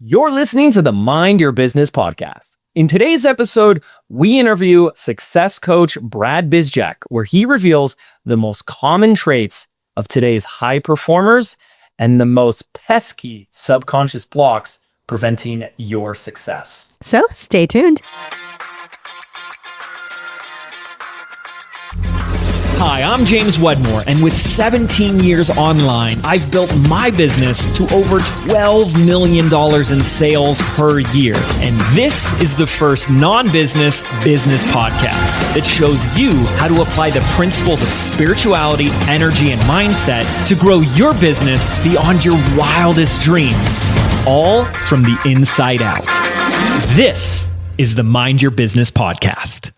You're listening to the Mind Your Business podcast. In today's episode, we interview success coach Brad Bizjack, where he reveals the most common traits of today's high performers and the most pesky subconscious blocks preventing your success. So stay tuned. Hi, I'm James Wedmore, and with 17 years online, I've built my business to over $12 million in sales per year. And this is the first non-business business podcast that shows you how to apply the principles of spirituality, energy, and mindset to grow your business beyond your wildest dreams, all from the inside out. This is the Mind Your Business podcast.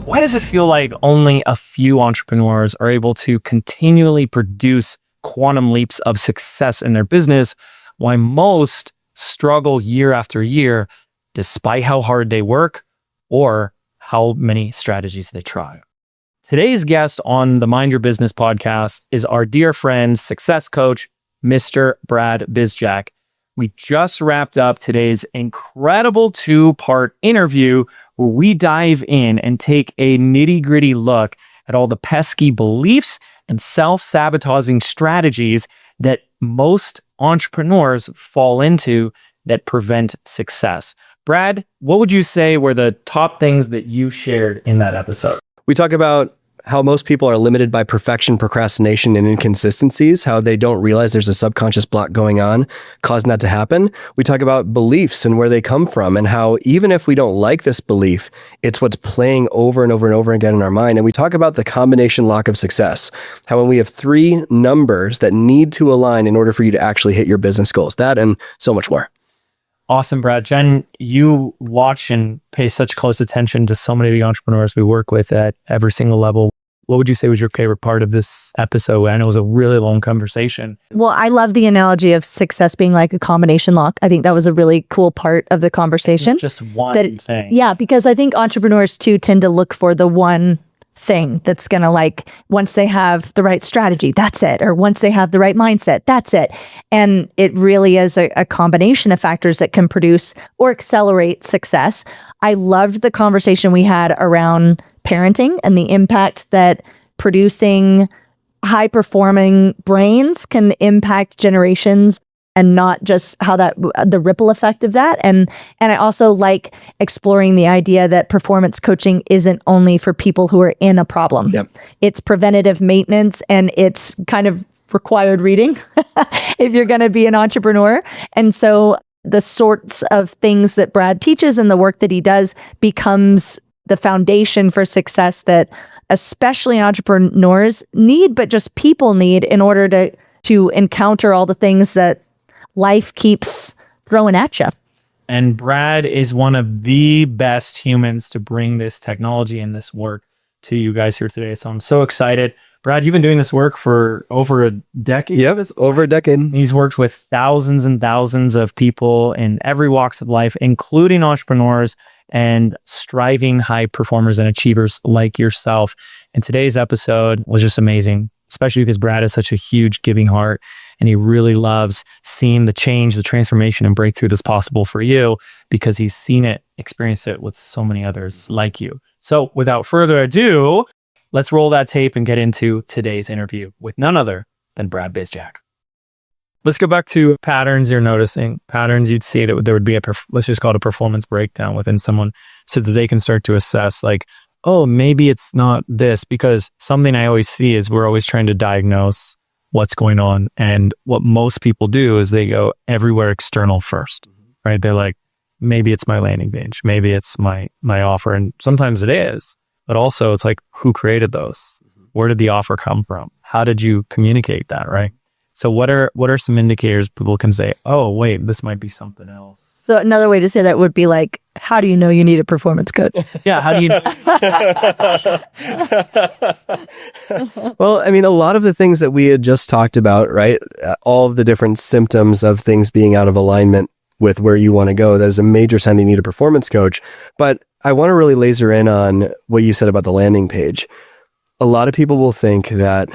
Why does it feel like only a few entrepreneurs are able to continually produce quantum leaps of success in their business, while most struggle year after year, despite how hard they work or how many strategies they try? Today's guest on the Mind Your Business podcast is our dear friend, success coach, Mr. Brad Bizjack. We just wrapped up today's incredible 2-part interview where we dive in and take a nitty-gritty look at all the pesky beliefs and self-sabotaging strategies that most entrepreneurs fall into that prevent success. Brad, what would you say were the top things that you shared in that episode? We talk about how most people are limited by perfection, procrastination, and inconsistencies, how they don't realize there's a subconscious block going on, causing that to happen. We talk about beliefs and where they come from, and how even if we don't like this belief, it's what's playing over and over and over again in our mind. And we talk about the combination lock of success, how when we have 3 numbers that need to align in order for you to actually hit your business goals, that and so much more. Awesome, Brad. Jen, you watch and pay such close attention to so many of the entrepreneurs we work with at every single level. What would you say was your favorite part of this episode? I know it was a really long conversation. Well, I love the analogy of success being like a combination lock. I think that was a really cool part of the conversation. Just one thing. Yeah, because I think entrepreneurs too tend to look for the one thing that's going to once they have the right strategy, that's it. Or once they have the right mindset, that's it. And it really is a combination of factors that can produce or accelerate success. I loved the conversation we had around parenting and the impact that producing high performing brains can impact generations, and not just how the ripple effect of that. And I also like exploring the idea that performance coaching isn't only for people who are in a problem. Yep. It's preventative maintenance, and it's kind of required reading if you're going to be an entrepreneur. And so the sorts of things that Brad teaches and the work that he does becomes the foundation for success that especially entrepreneurs need, but just people need in order to encounter all the things that life keeps throwing at you. And Brad is one of the best humans to bring this technology and this work to you guys here today. So I'm so excited. Brad, you've been doing this work for over a decade. Yep, it's over a decade. He's worked with thousands and thousands of people in every walks of life, including entrepreneurs and striving high performers and achievers like yourself. And today's episode was just amazing, especially because Brad has such a huge giving heart, and he really loves seeing the change, the transformation, and breakthrough that's possible for you because he's seen it, experienced it with so many others like you. So without further ado, let's roll that tape and get into today's interview with none other than Brad Bizjack. Let's go back to patterns you're noticing. Patterns you'd see that there would be let's just call it a performance breakdown within someone so that they can start to assess oh, maybe it's not this, because something I always see is we're always trying to diagnose what's going on. And what most people do is they go everywhere external first, right? They're like, maybe it's my landing page. Maybe it's my offer. And sometimes it is, but also it's like, who created those? Where did the offer come from? How did you communicate that, right? So what are some indicators people can say, oh, wait, this might be something else? So another way to say that would be how do you know you need a performance coach? Yeah, how do you know? Well, I mean, a lot of the things that we had just talked about, right? All of the different symptoms of things being out of alignment with where you want to go, that is a major sign you need a performance coach. But I want to really laser in on what you said about the landing page. A lot of people will think that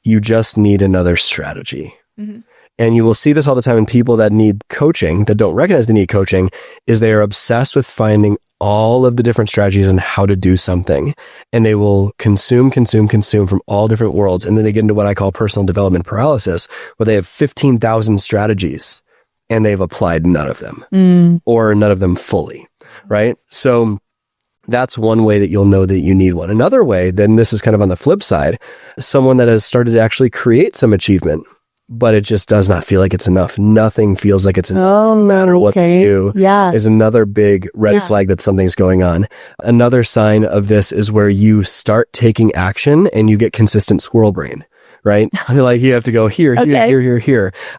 you just need another strategy. Mm-hmm. and you will see this all the time in people that need coaching, that don't recognize they need coaching, is they are obsessed with finding all of the different strategies on how to do something. And they will consume from all different worlds. And then they get into what I call personal development paralysis, where they have 15,000 strategies and they've applied none of them or none of them fully, right? So that's one way that you'll know that you need one. Another way, then this is kind of on the flip side, someone that has started to actually create some achievement, but it just does not feel like it's enough. Nothing feels like it's enough, no matter what they do, is another big red flag that something's going on. Another sign of this is where you start taking action and you get consistent squirrel brain. Right? Like you have to go here.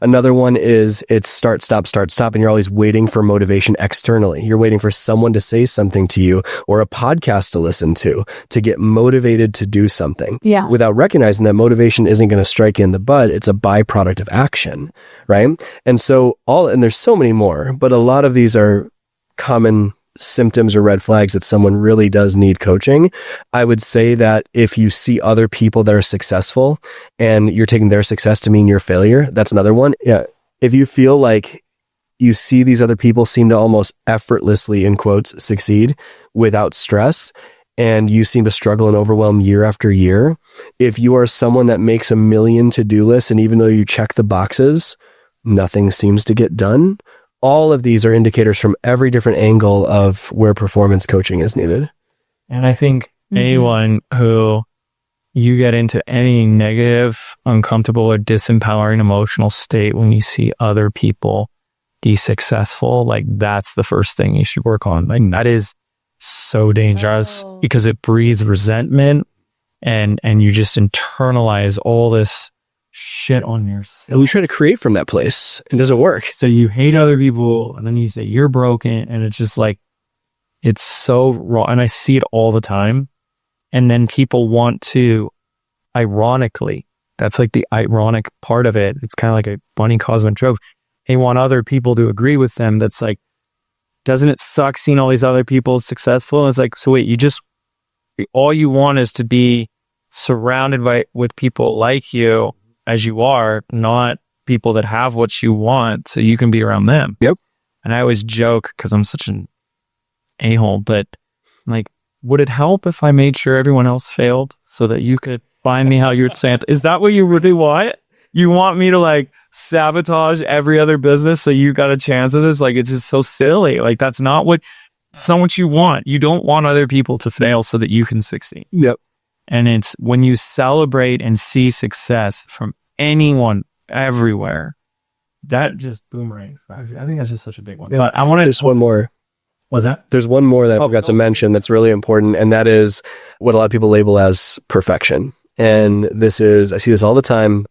Another one is it's start, stop, and you're always waiting for motivation externally. You're waiting for someone to say something to you or a podcast to listen to get motivated to do something. Yeah. Without recognizing that motivation isn't going to strike you in the butt. It's a byproduct of action. Right? And so and there's so many more, but a lot of these are common symptoms or red flags that someone really does need coaching. I would say that if you see other people that are successful and you're taking their success to mean your failure, that's another one. Yeah. If you feel like you see these other people seem to almost effortlessly, in quotes, succeed without stress, and you seem to struggle and overwhelm year after year, if you are someone that makes 1 million to-do lists and even though you check the boxes, nothing seems to get done, all of these are indicators from every different angle of where performance coaching is needed. And I think anyone who you get into any negative, uncomfortable, or disempowering emotional state when you see other people be successful, like that's the first thing you should work on. Like that is so dangerous because it breeds resentment and you just internalize all this shit on yourself. And we try to create from that place. It doesn't work. So you hate other people and then you say you're broken and it's just like, it's so raw. And I see it all the time. And then people want to, ironically, that's like the ironic part of it. It's kind of like a funny cosmic joke. They want other people to agree with them. That's like, doesn't it suck seeing all these other people successful? And it's like, so wait, all you want is to be surrounded with people like you as you are, not people that have what you want so you can be around them. Yep. And I always joke because I'm such an a-hole, but like, would it help if I made sure everyone else failed so that you could find me how you're saying? Is that what you really want? You want me to like sabotage every other business so you got a chance of this? Like, it's just so silly. Like, that's not what you want. You don't want other people to fail so that you can succeed. Yep. And it's when you celebrate and see success from anyone everywhere, that just boomerangs. I think that's just such a big one. Yeah. But I want to just one more. What's that? There's one more that I forgot to mention that's really important, and that is what a lot of people label as perfection. And I see this all the time.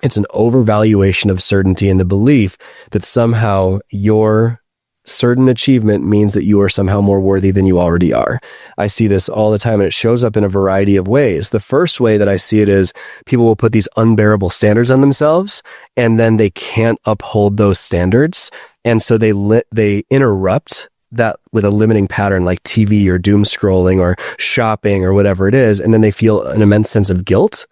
It's an overvaluation of certainty and the belief that somehow your certain achievement means that you are somehow more worthy than you already are. I see this all the time, and it shows up in a variety of ways. The first way that I see it is people will put these unbearable standards on themselves, and then they can't uphold those standards. And so they interrupt that with a limiting pattern like TV or doom scrolling or shopping or whatever it is. And then they feel an immense sense of guilt.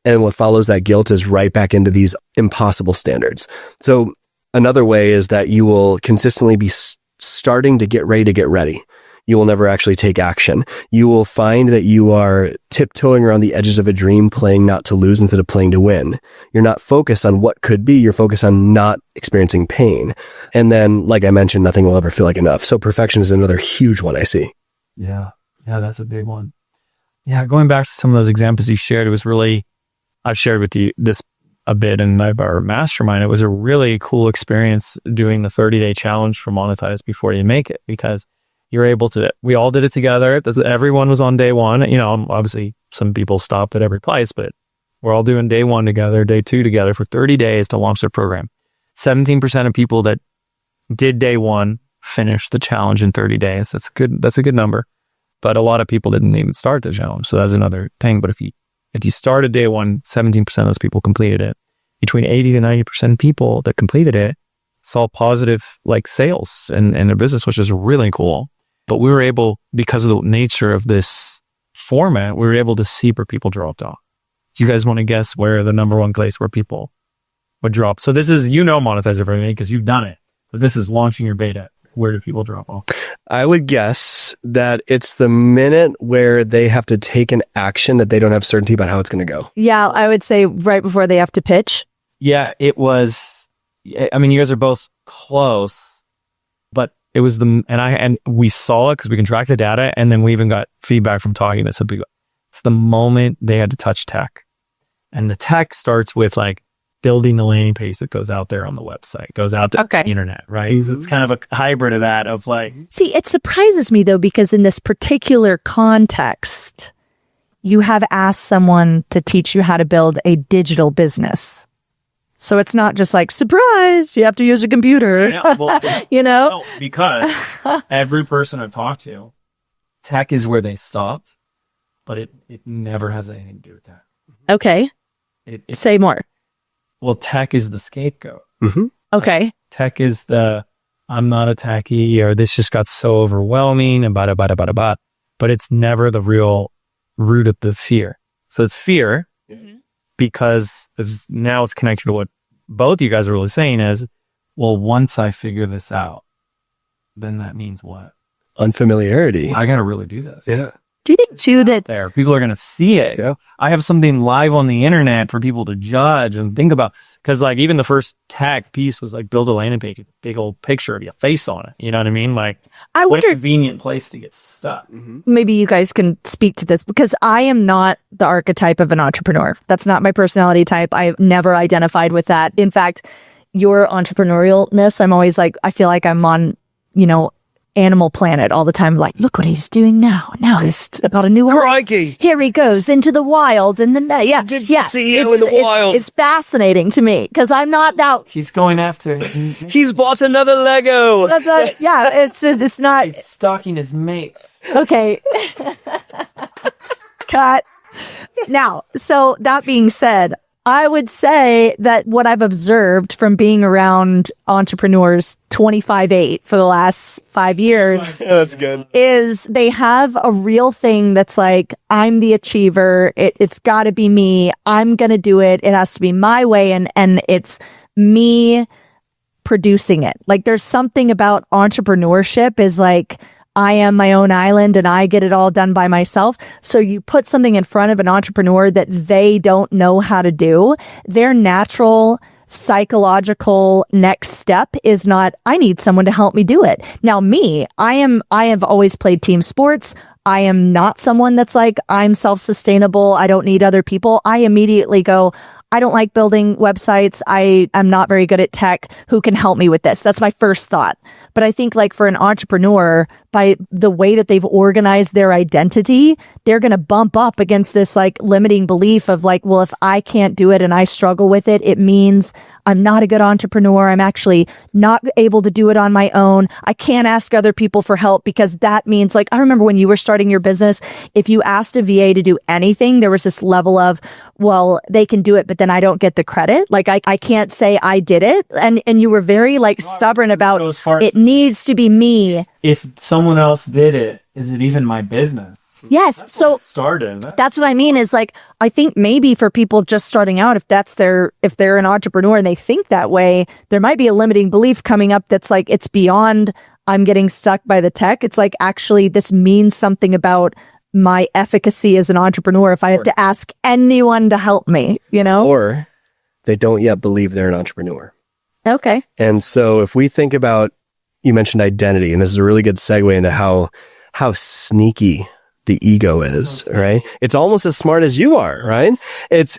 And what follows that guilt is right back into these impossible standards. So another way is that you will consistently be starting to get ready to get ready. You will never actually take action. You will find that you are tiptoeing around the edges of a dream, playing not to lose instead of playing to win. You're not focused on what could be. You're focused on not experiencing pain. And then, like I mentioned, nothing will ever feel like enough. So perfection is another huge one I see. Yeah. Yeah, that's a big one. Yeah, going back to some of those examples you shared, it was really, I've shared with you this a bit in our mastermind. It was a really cool experience doing the 30-day challenge for Monetize Before You Make It, because you're able to, we all did it together. Everyone was on day one. You know, obviously some people stopped at every place, but we're all doing day one together, day two together for 30 days to launch their program. 17% of people that did day one finished the challenge in 30 days. That's a good number. But a lot of people didn't even start the challenge. So that's another thing. But if you started day one, 17% of those people completed it. Between 80 to 90% of people that completed it saw positive like sales in their business, which is really cool. But we were able, because of the nature of this format, we were able to see where people dropped off. Do you guys want to guess where the number one place where people would drop. So this is, monetize everything because you've done it, but this is launching your beta. Where do people drop off? I would guess that it's the minute where they have to take an action that they don't have certainty about how it's going to go. Yeah, I would say right before they have to pitch. Yeah, it was. I mean, you guys are both close, but it was and we saw it because we can track the data, and then we even got feedback from talking to some people. It's the moment they had to touch tech, and the tech starts with like building the landing page that goes out there on the website, goes out to the internet, right? It's kind of a hybrid of that, of like... See, it surprises me though, because in this particular context, you have asked someone to teach you how to build a digital business. So it's not just like, surprise, you have to use a computer, No, because every person I've talked to, tech is where they stopped, but it never has anything to do with tech. Okay. Say more. Well, tech is the scapegoat. Mm-hmm. Okay. Tech is I'm not a techie, or this just got so overwhelming, and bada, bada, bada, bada. But it's never the real root of the fear. So it's fear because now it's connected to what both you guys are really saying is, well, once I figure this out, then that means what? Unfamiliarity. I got to really do this. Yeah. Do you think too that there people are going to see it? Yeah. I have something live on the internet for people to judge and think about, because like even the first tech piece was like build a landing page, a big old picture of your face on it. You know what I mean? Like, I what a wonder, convenient place to get stuck. maybe you guys can speak to this, because I am not the archetype of an entrepreneur. That's not my personality type. I've never identified with that. In fact, your entrepreneurialness, I'm always like, I feel like I'm on, Animal Planet all the time. Like, look what he's doing now. Now he's got a new one. Crikey. Here he goes into the wild, and then CEO in the wild. It's fascinating to me because I'm not that. He's going after. He's bought another Lego. It's not He's stalking his mate. okay. Cut. Now, so that being said, I would say that what I've observed from being around entrepreneurs 25/8 for the last 5 years That's good. is they have a real thing that's like, I'm the achiever. It's got to be me. I'm going to do it. It has to be my way. And it's me producing it. Like there's something about entrepreneurship is like, I am my own island and I get it all done by myself. So you put something in front of an entrepreneur that they don't know how to do. Their natural psychological next step is not, I need someone to help me do it. Now I have always played team sports. I am not someone that's like, I'm self-sustainable. I don't need other people. I immediately go, I don't like building websites. I am not very good at tech. Who can help me with this? That's my first thought. But I think like for an entrepreneur, by the way that they've organized their identity, they're going to bump up against this like limiting belief of like, well, if I can't do it and I struggle with it, it means I'm not a good entrepreneur. I'm actually not able to do it on my own. I can't ask other people for help because that means like, I remember when you were starting your business, if you asked a VA to do anything, there was this level of, well, they can do it, but then I don't get the credit. Like I can't say I did it. And you were very like stubborn about it needs to be me. If someone else did it, is it even my business? Yes. That's So started. that's what I mean is like, I think maybe for people just starting out, if they're an entrepreneur and they think that way, there might be a limiting belief coming up that's like, it's beyond I'm getting stuck by the tech. It's like, actually, this means something about my efficacy as an entrepreneur if I have to ask anyone to help me, Or they don't yet believe they're an entrepreneur. Okay. And so if we think about, you mentioned identity, and this is a really good segue into how sneaky the ego is, right? It's almost as smart as you are, right? It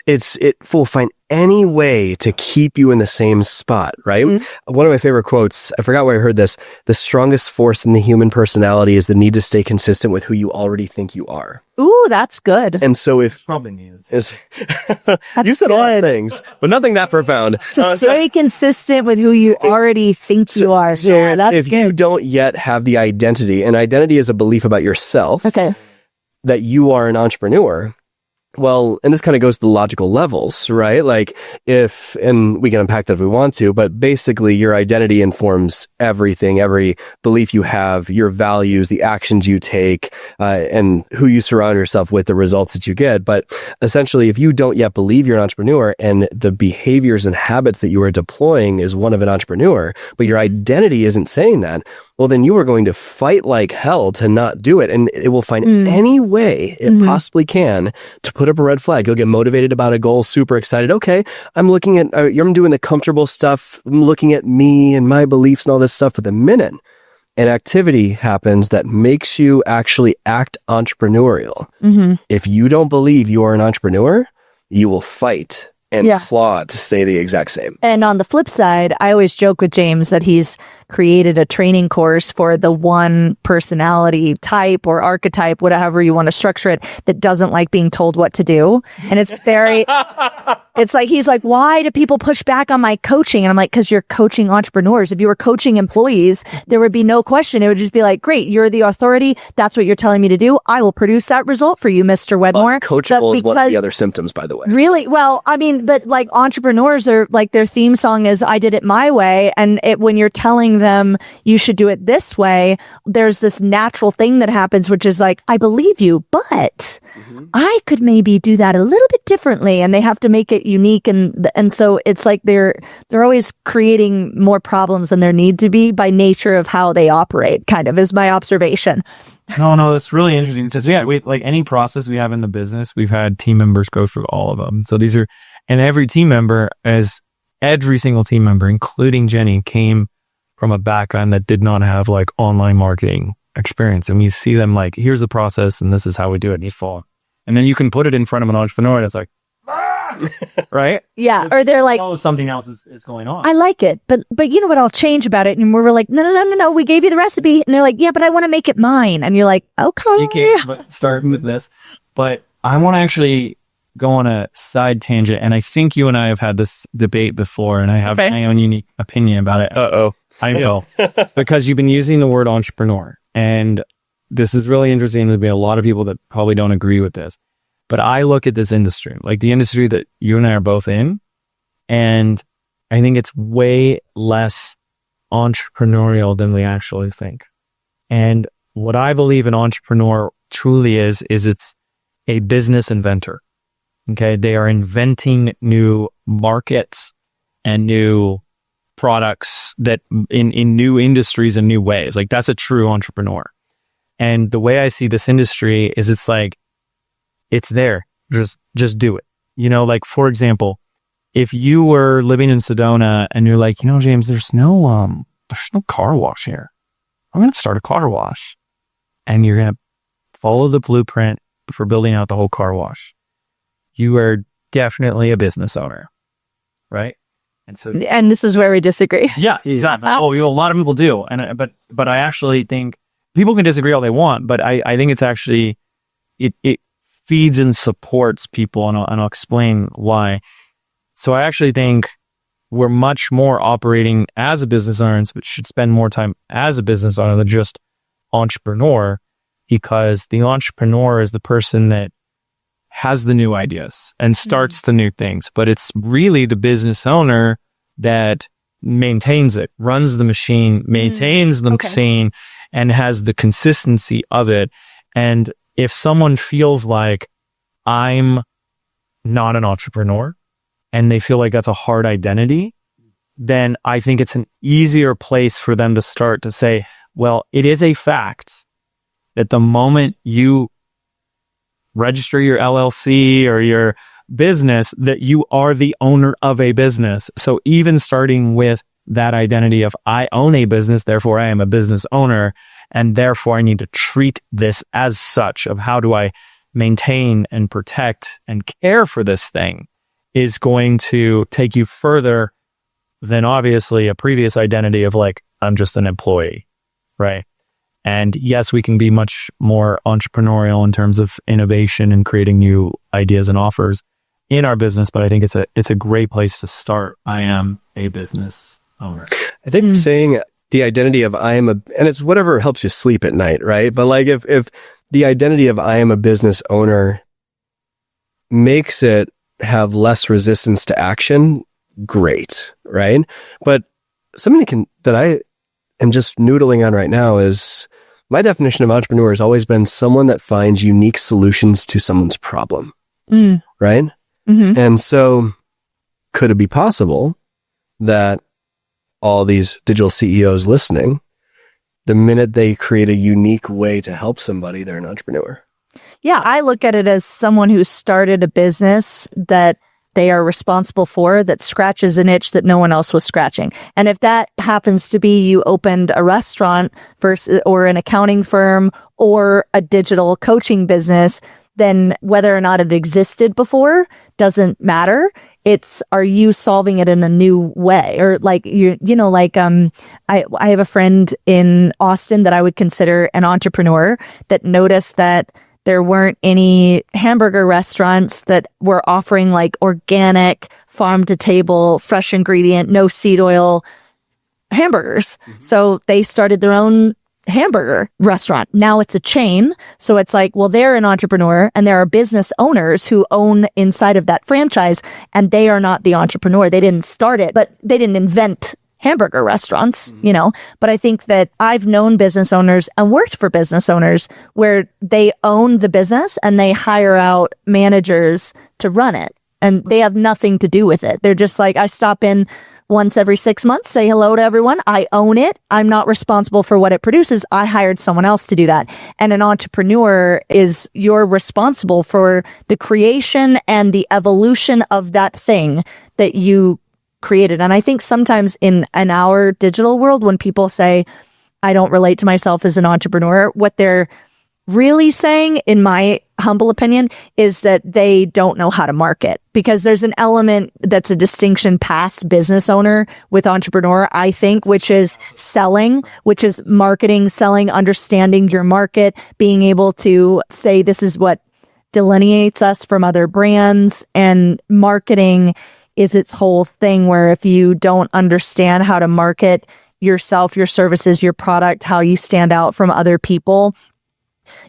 will find any way to keep you in the same spot, right? Mm-hmm. One of my favorite quotes, I forgot where I heard this, the strongest force in the human personality is the need to stay consistent with who you already think you are. Ooh, that's good. And so if Probably needed. you said a lot of things, but nothing that profound. To stay consistent with who you already think you are. So Yeah, that's if good. you don't yet have the identity, and identity is a belief about yourself, Okay. that you are an entrepreneur, Well, and this kind of goes to the logical levels, right? Like and we can unpack that if we want to, but basically your identity informs everything, every belief you have, your values, the actions you take, and who you surround yourself with, the results that you get. But essentially, if you don't yet believe you're an entrepreneur and the behaviors and habits that you are deploying is one of an entrepreneur, but your identity isn't saying that, well, then you are going to fight like hell to not do it. And it will find any way it possibly can to put up a red flag. You'll get motivated about a goal, super excited. Okay, I'm looking at, I'm doing the comfortable stuff. I'm looking at me and my beliefs and all this stuff. For the minute an activity happens that makes you actually act entrepreneurial, if you don't believe you are an entrepreneur, you will fight and claw to stay the exact same. And on the flip side, I always joke with James that he's created a training course for the one personality type or archetype, whatever you want to structure it, that doesn't like being told what to do. And it's very, it's like, he's like, why do people push back on my coaching? And I'm like, because you're coaching entrepreneurs. If you were coaching employees, there would be no question. It would just be like, great, you're the authority. That's what you're telling me to do. I will produce that result for you, Mr. Wedmore. Coachable is one of the other symptoms, by the way. Really? Well, I mean, but like entrepreneurs are like, their theme song is I did it my way. And when you're telling them you should do it this way, there's this natural thing that happens, which is like, I believe you, but I could maybe do that a little bit differently. And they have to make it unique. And so it's like they're always creating more problems than there need to be by nature of how they operate, kind of is my observation. No, that's really interesting. It says, we like any process we have in the business, we've had team members go through all of them. So and every team member, every single team member, including Jenny, came from a background that did not have like online marketing experience. And we see them like, here's the process and this is how we do it. And you fall. And then you can put it in front of an entrepreneur and it's like, right? Yeah. Or they're like, oh, something else is going on. I like it, but you know what I'll change about it? And we're like, no, we gave you the recipe. And they're like, yeah, but I want to make it mine. And you're like, okay. You can't but start with this. But I want to actually go on a side tangent. And I think you and I have had this debate before and I have my own unique opinion about it. I know. Because you've been using the word entrepreneur. And this is really interesting. There'll be a lot of people that probably don't agree with this. But I look at this industry, like the industry that you and I are both in, and I think it's way less entrepreneurial than we actually think. And what I believe an entrepreneur truly is it's a business inventor. Okay. They are inventing new markets and new products that in new industries and new ways. Like that's a true entrepreneur. And the way I see this industry is it's like, it's there. Just do it. You know, like for example, if you were living in Sedona and you're like, you know, James, there's no car wash here. I'm going to start a car wash. And you're going to follow the blueprint for building out the whole car wash. You are definitely a business owner, right? And this is where we disagree. Yeah, exactly. A lot of people do. And but I actually think people can disagree all they want, but I think it's actually it feeds and supports people, and I'll explain why. So I actually think we're much more operating as a business owner and should spend more time as a business owner than just entrepreneur, because the entrepreneur is the person that has the new ideas and starts the new things, but it's really the business owner that maintains it, runs the machine, maintains the machine, and has the consistency of it. And if someone feels like I'm not an entrepreneur and they feel like that's a hard identity, then I think it's an easier place for them to start to say, well, it is a fact that the moment you register your LLC or your business, that you are the owner of a business. So even starting with that identity of I own a business, therefore I am a business owner, and therefore I need to treat this as such, of how do I maintain and protect and care for this thing, is going to take you further than obviously a previous identity of like, I'm just an employee, right? And yes, we can be much more entrepreneurial in terms of innovation and creating new ideas and offers in our business, but I think it's a great place to start. I am a business owner. I think saying the identity of and it's whatever helps you sleep at night, right? But like if the identity of I am a business owner makes it have less resistance to action, great, right? But something that I am just noodling on right now is my definition of entrepreneur has always been someone that finds unique solutions to someone's problem, right? Mm-hmm. And so could it be possible that all these digital CEOs listening, the minute they create a unique way to help somebody, they're an entrepreneur? Yeah, I look at it as someone who started a business that they are responsible for, that scratches an itch that no one else was scratching. And if that happens to be you opened a restaurant versus, or an accounting firm or a digital coaching business, then whether or not it existed before doesn't matter. It's, are you solving it in a new way? Or like, I have a friend in Austin that I would consider an entrepreneur that noticed that there weren't any hamburger restaurants that were offering like organic, farm to table, fresh ingredient, no seed oil hamburgers. So they started their own hamburger restaurant. Now it's a chain. So it's like, well, they're an entrepreneur and there are business owners who own inside of that franchise, and they are not the entrepreneur. They didn't start it, but they didn't invent hamburger restaurants, but I think that I've known business owners and worked for business owners where they own the business and they hire out managers to run it, and they have nothing to do with it. They're just like, I stop in once every 6 months, say hello to everyone. I own it. I'm not responsible for what it produces. I hired someone else to do that. And an entrepreneur is, you're responsible for the creation and the evolution of that thing that you created. And I think sometimes in our digital world, when people say, I don't relate to myself as an entrepreneur, what they're really saying, in my humble opinion, is that they don't know how to market, because there's an element that's a distinction past business owner with entrepreneur, I think, which is selling, which is marketing, selling, understanding your market, being able to say, this is what delineates us from other brands. And marketing is its whole thing, where if you don't understand how to market yourself, your services, your product, how you stand out from other people,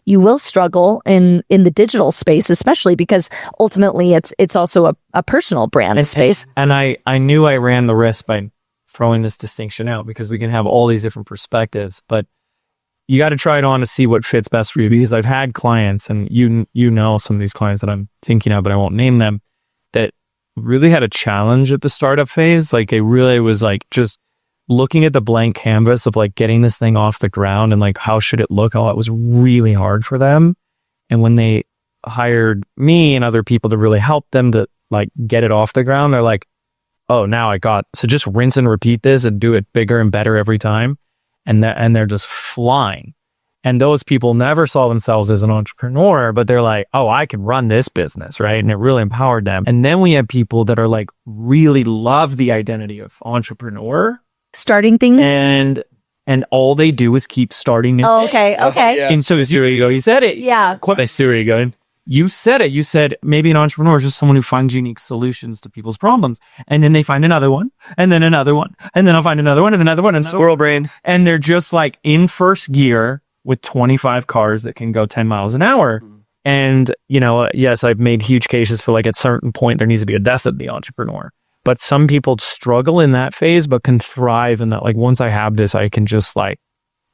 you will struggle in the digital space, especially because ultimately it's also a personal brand space. And I knew I ran the risk by throwing this distinction out, because we can have all these different perspectives, but you got to try it on to see what fits best for you. Because I've had clients, and you know some of these clients that I'm thinking of, but I won't name them, that really had a challenge at the startup phase. Like, it really was like just looking at the blank canvas of like getting this thing off the ground and like, how should it look? All that was really hard for them. And when they hired me and other people to really help them to like get it off the ground, they're like, oh, now so just rinse and repeat this and do it bigger and better every time. And they're just flying. And those people never saw themselves as an entrepreneur, but they're like, oh, I can run this business, right? And it really empowered them. And then we have people that are like, really love the identity of entrepreneur, starting things, and all they do is keep starting new things. Okay. Yeah. And so here you go. You said it. Yeah. Here you go. You said it. You said maybe an entrepreneur is just someone who finds unique solutions to people's problems. And then they find another one, and then another one, and then I'll find another one, and another one, and Squirrel brain. And they're just like in first gear with 25 cars that can go 10 miles an hour. And, yes, I've made huge cases for like at a certain point, there needs to be a death of the entrepreneur. But some people struggle in that phase, but can thrive in that. Like, once I have this, I can just like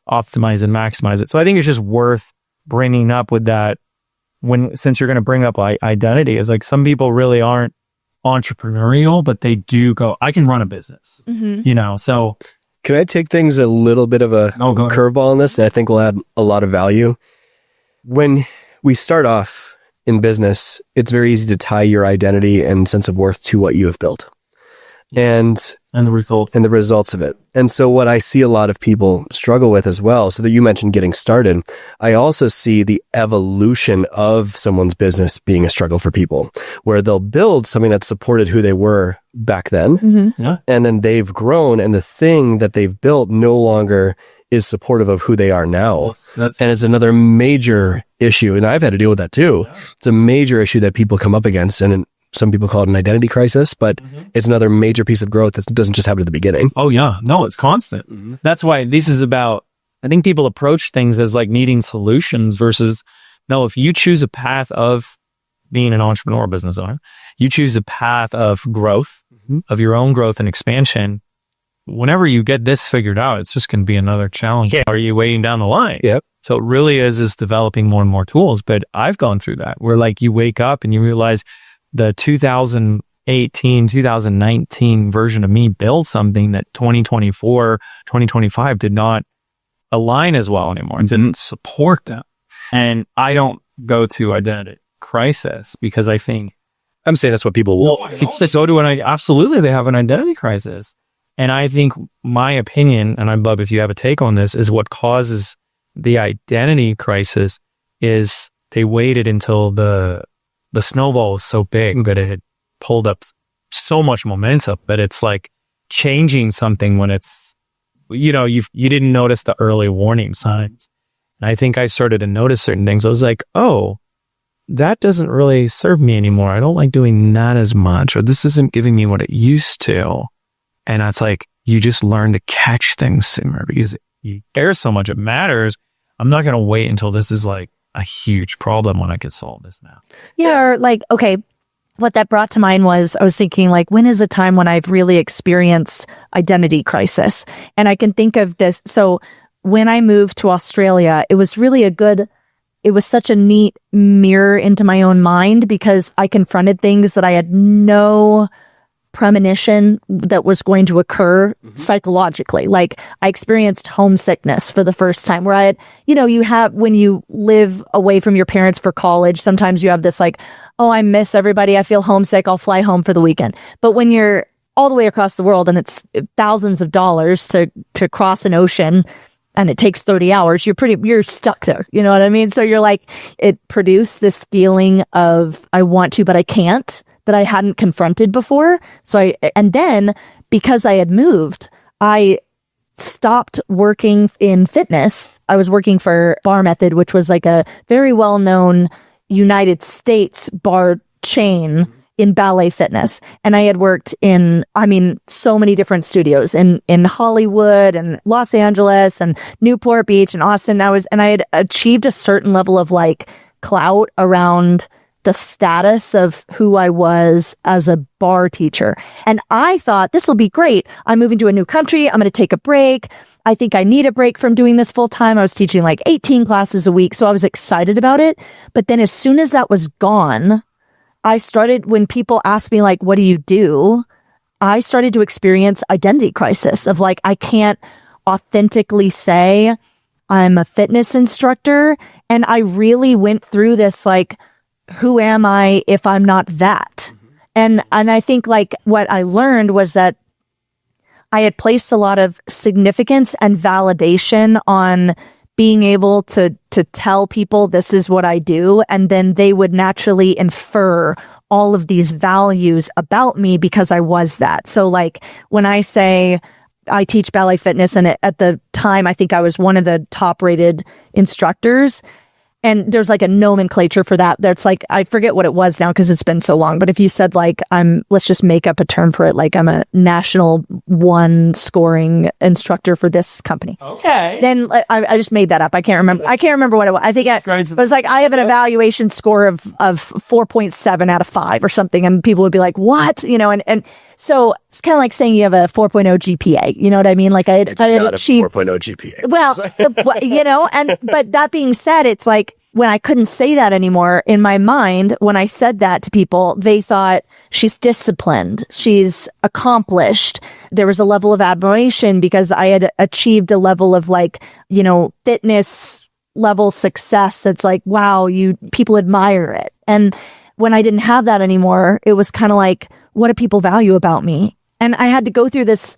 optimize and maximize it. So I think it's just worth bringing up with that since you're going to bring up like identity, is like some people really aren't entrepreneurial, but they do go, I can run a business, so. Can I take things a little bit of a curveball on this? And I think we'll add a lot of value. When we start off in business, it's very easy to tie your identity and sense of worth to what you have built. And the results of it. And so what I see a lot of people struggle with as well, so that you mentioned getting started, I also see the evolution of someone's business being a struggle for people, where they'll build something that supported who they were back then. Yeah. And then they've grown, and the thing that they've built no longer is supportive of who they are now. And it's another major issue. And I've had to deal with that too. Yeah. It's a major issue that people come up against. And some people call it an identity crisis, but it's another major piece of growth that doesn't just happen at the beginning. Oh yeah. No, it's constant. That's why this is about, I think people approach things as like needing solutions versus, no, if you choose a path of being an entrepreneur business owner, you choose a path of growth, of your own growth and expansion. Whenever you get this figured out, it's just going to be another challenge. Yeah. Are you waiting down the line? Yep. So it really is developing more and more tools. But I've gone through that where like you wake up and you realize the 2018, 2019 version of me built something that 2024, 2025 did not align as well anymore and didn't support them. And I don't go to identity crisis because I think I'm saying that's what people will. So do I. Absolutely, they have an identity crisis. And I think my opinion, and I'd love if you have a take on this, is what causes the identity crisis is they waited until the snowball was so big that it had pulled up so much momentum, but it's like changing something when it's, you didn't notice the early warning signs. And I think I started to notice certain things. I was like, oh, that doesn't really serve me anymore. I don't like doing that as much, or this isn't giving me what it used to. And it's like, you just learn to catch things sooner because you care so much. It matters. I'm not going to wait until this is like a huge problem when I could solve this now. Yeah. Or like, okay, what that brought to mind was I was thinking like, when is a time when I've really experienced identity crisis? And I can think of this. So when I moved to Australia, it was really it was such a neat mirror into my own mind because I confronted things that I had no premonition that was going to occur psychologically. Like I experienced homesickness for the first time where I had, you have, when you live away from your parents for college, sometimes you have this like, oh, I miss everybody. I feel homesick. I'll fly home for the weekend. But when you're all the way across the world and it's thousands of dollars to cross an ocean and it takes 30 hours, you're stuck there. You know what I mean? So you're like, it produced this feeling of I want to, but I can't, that I hadn't confronted before. And then because I had moved, I stopped working in fitness. I was working for Bar Method, which was like a very well-known United States bar chain in ballet fitness. And I had worked in, so many different studios in Hollywood and Los Angeles and Newport Beach and Austin. I had achieved a certain level of like clout around the status of who I was as a bar teacher. And I thought, this will be great. I'm moving to a new country. I'm going to take a break. I think I need a break from doing this full time. I was teaching like 18 classes a week. So I was excited about it. But then as soon as that was gone, when people asked me like, what do you do? I started to experience identity crisis of like, I can't authentically say I'm a fitness instructor. And I really went through this like, who am I if I'm not that? And I think like what I learned was that I had placed a lot of significance and validation on being able to tell people this is what I do. And then they would naturally infer all of these values about me because I was that. So like when I say I teach ballet fitness, and at the time, I think I was one of the top rated instructors. And there's like a nomenclature for that. That's like, I forget what it was now because it's been so long. But if you said like, let's just make up a term for it. Like I'm a national one scoring instructor for this company. Okay. Then I just made that up. I can't remember what it was. I think it was like, I have an evaluation score of 4.7 out of 5 or something. And people would be like, what? And so it's kind of like saying you have a 4.0 GPA. You know what I mean? Like I had achieved 4.0 GPA. Well, but that being said, it's like when I couldn't say that anymore in my mind, when I said that to people, they thought she's disciplined, she's accomplished. There was a level of admiration because I had achieved a level of like, fitness level success. It's like, wow, people admire it. And when I didn't have that anymore, it was kind of like, what do people value about me? And I had to go through this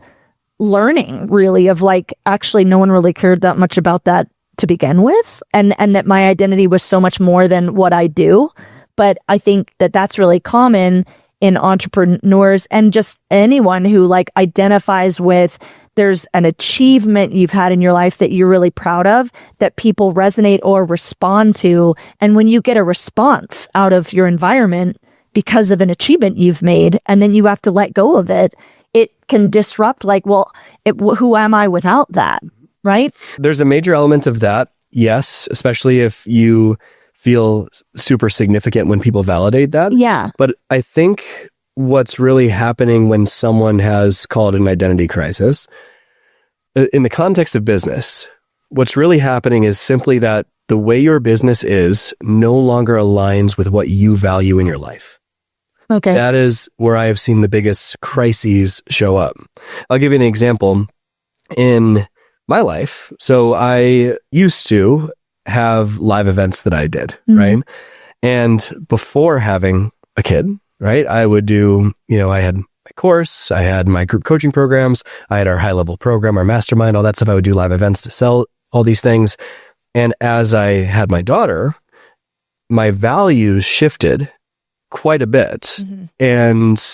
learning really of like, actually, no one really cared that much about that to begin with. And that my identity was so much more than what I do. But I think that that's really common in entrepreneurs and just anyone who like identifies with there's an achievement you've had in your life that you're really proud of that people resonate or respond to. And when you get a response out of your environment because of an achievement you've made, and then you have to let go of it, it can disrupt like, who am I without that? Right? There's a major element of that. Yes. Especially if you feel super significant when people validate that. Yeah. But I think what's really happening when someone has called an identity crisis, in the context of business, what's really happening is simply that the way your business is no longer aligns with what you value in your life. Okay. That is where I have seen the biggest crises show up. I'll give you an example. In my life, so I used to have live events that I did, right? And before having a kid, right, I would do, I had my course, I had my group coaching programs, I had our high level program, our mastermind, all that stuff. I would do live events to sell all these things. And as I had my daughter, my values shifted quite a bit. And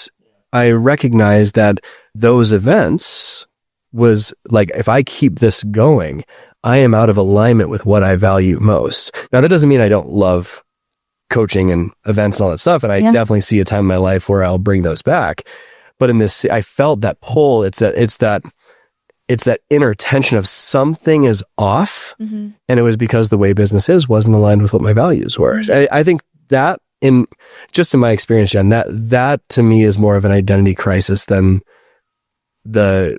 I recognized that those events was like, if I keep this going, I am out of alignment with what I value most. Now, that doesn't mean I don't love coaching and events and all that stuff. And I definitely see a time in my life where I'll bring those back. But in this, I felt that pull. It's that inner tension of something is off. And it was because the way business wasn't aligned with what my values were. I think that in my experience, Jen, that to me is more of an identity crisis than the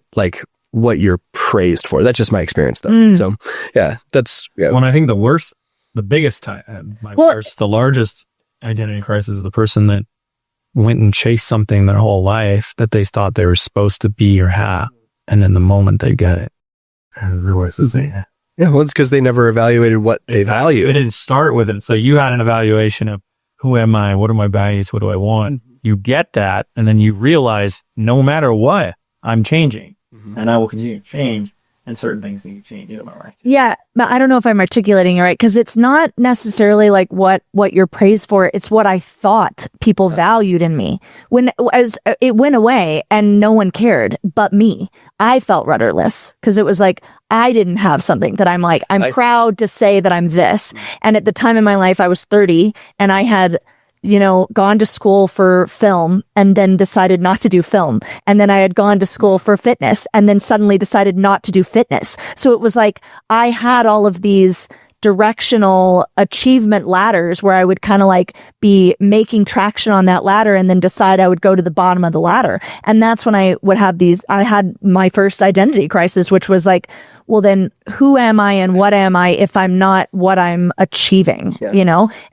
what you're praised for. That's just my experience though. So When I think the biggest time, the largest identity crisis is the person that went and chased something their whole life that they thought they were supposed to be or have. And then the moment they get it, and realize the same. Yeah, well, it's because they never evaluated what they value. It didn't start with it. So you had an evaluation of who am I? What are my values? What do I want? You get that. And then you realize no matter what, I'm changing. And I will continue to change. And certain things need to change. Am I right? Yeah, but I don't know if I'm articulating it right, because it's not necessarily like what you're praised for. It's what I thought people valued in me. As it went away and no one cared but me, I felt rudderless because it was like I didn't have something that I'm proud to say that I'm this. And at the time in my life, I was 30 and I had gone to school for film and then decided not to do film. And then I had gone to school for fitness and then suddenly decided not to do fitness. So it was like I had all of these directional achievement ladders where I would kind of be making traction on that ladder and then decide I would go to the bottom of the ladder. And that's when I would have I had my first identity crisis, which was like, well, then who am I and what am I if I'm not what I'm achieving,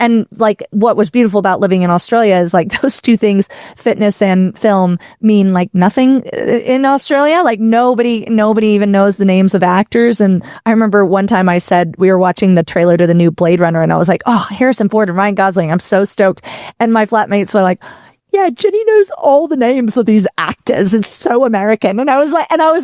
And what was beautiful about living in Australia is those two things, fitness and film, mean nothing in Australia. Nobody even knows the names of actors. And I remember one time I said, we were watching the trailer to the new Blade Runner and I was like, oh, Harrison Ford and Ryan Gosling, I'm so stoked. And my flatmates were like, yeah, Jenny knows all the names of these actors. It's so American. And I was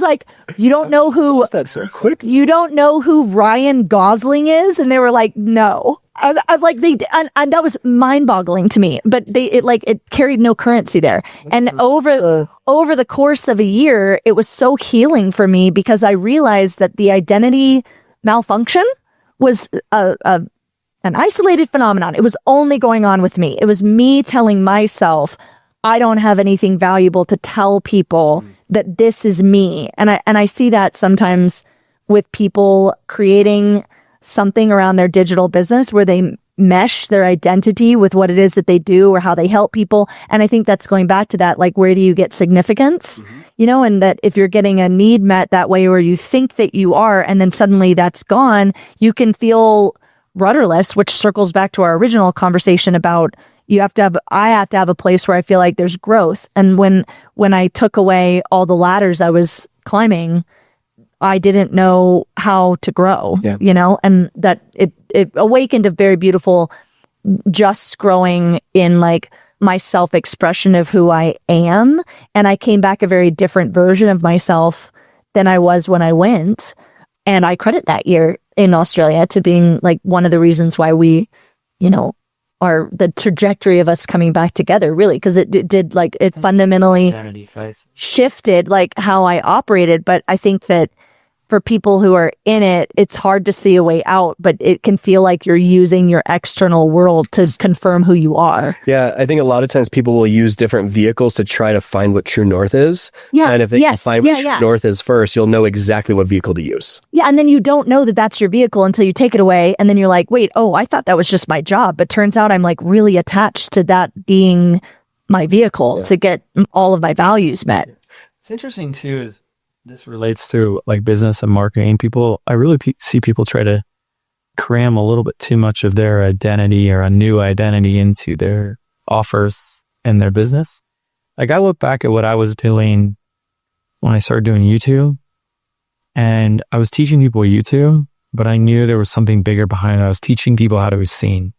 like, you don't know who that's so quick. You don't know who Ryan Gosling is? And they were like, no. And that was mind-boggling to me. But it carried no currency there. And over the course of a year, it was so healing for me because I realized that the identity malfunction was an isolated phenomenon. It was only going on with me. It was me telling myself, I don't have anything valuable to tell people that this is me. And I see that sometimes with people creating something around their digital business where they mesh their identity with what it is that they do or how they help people. And I think that's going back to that, where do you get significance? And that if you're getting a need met that way, or you think that you are, and then suddenly that's gone, you can feel rudderless, which circles back to our original conversation about I have to have a place where I feel like there's growth. And when I took away all the ladders I was climbing, I didn't know how to grow, and that it awakened a very beautiful, just growing in my self-expression of who I am. And I came back a very different version of myself than I was when I went. And I credit that year in Australia to being one of the reasons why we, are the trajectory of us coming back together, really, because it did it fundamentally shifted how I operated. But I think that for people who are in it, it's hard to see a way out, but it can feel like you're using your external world to confirm who you are. Yeah, I think a lot of times people will use different vehicles to try to find what true north is. Yeah. And if they can find what true north is first, you'll know exactly what vehicle to use. Yeah. And then you don't know that that's your vehicle until you take it away. And then you're like, wait, I thought that was just my job. But turns out I'm like really attached to that being my vehicle to get all of my values met. It's interesting too, is this relates to like business and marketing. I really see people try to cram a little bit too much of their identity or a new identity into their offers and their business. Like I look back at what I was doing when I started doing YouTube, and I was teaching people YouTube, but I knew there was something bigger behind it. I was teaching people how to be seen.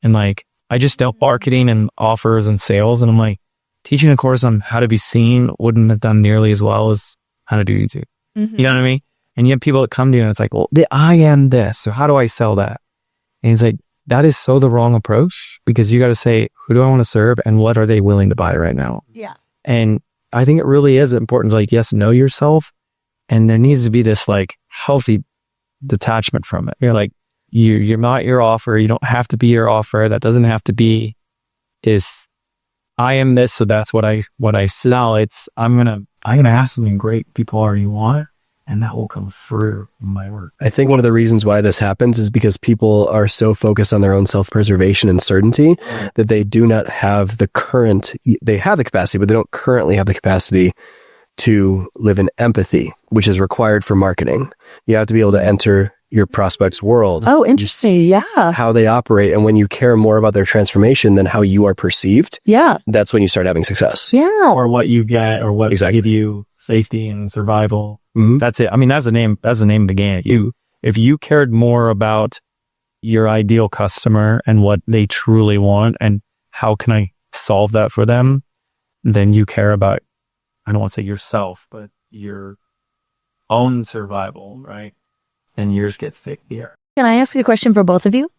And like, I just dealt marketing and offers and sales. And I'm like, teaching a course on how to be seen wouldn't have done nearly as well as how to do YouTube. You know what I mean? And you have people that come to you and it's like, well, I am this. So how do I sell that? And it's like, that is so the wrong approach, because you got to say, who do I want to serve and what are they willing to buy right now? Yeah. And I think it really is important to like, yes, know yourself. And there needs to be this like healthy detachment from it. You're like, you're not your offer. You don't have to be your offer. That doesn't have to be I am this, so that's what I sell. It's I'm gonna ask something great people already want, and that will come through in my work. I think one of the reasons why this happens is because people are so focused on their own self-preservation and certainty that they do not have they have the capacity, but they don't currently have the capacity to live in empathy, which is required for marketing. You have to be able to enter your prospect's world. Oh, interesting. Yeah. How they operate. And when you care more about their transformation than how you are perceived, that's when you start having success. Yeah. Or what you get, or what give you safety and survival. That's it. I mean, that's the name of the game. If you cared more about your ideal customer and what they truly want and how can I solve that for them, then you care about, I don't want to say yourself, but your own survival, right? And yours gets stickier. Can I ask you a question for both of you?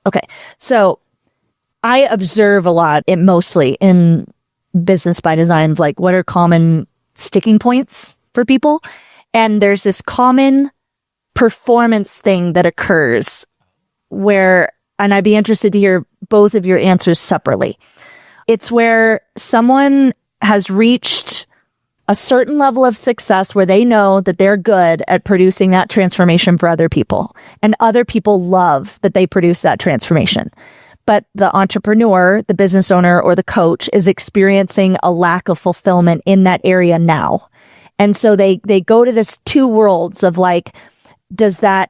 Okay. So I observe a lot, mostly in business by design, like what are common sticking points for people? And there's this common performance thing that occurs where, and I'd be interested to hear both of your answers separately. It's where someone has reached a certain level of success where they know that they're good at producing that transformation for other people. And other people love that they produce that transformation. But the entrepreneur, the business owner, or the coach is experiencing a lack of fulfillment in that area now. And so they go to this two worlds of like, does that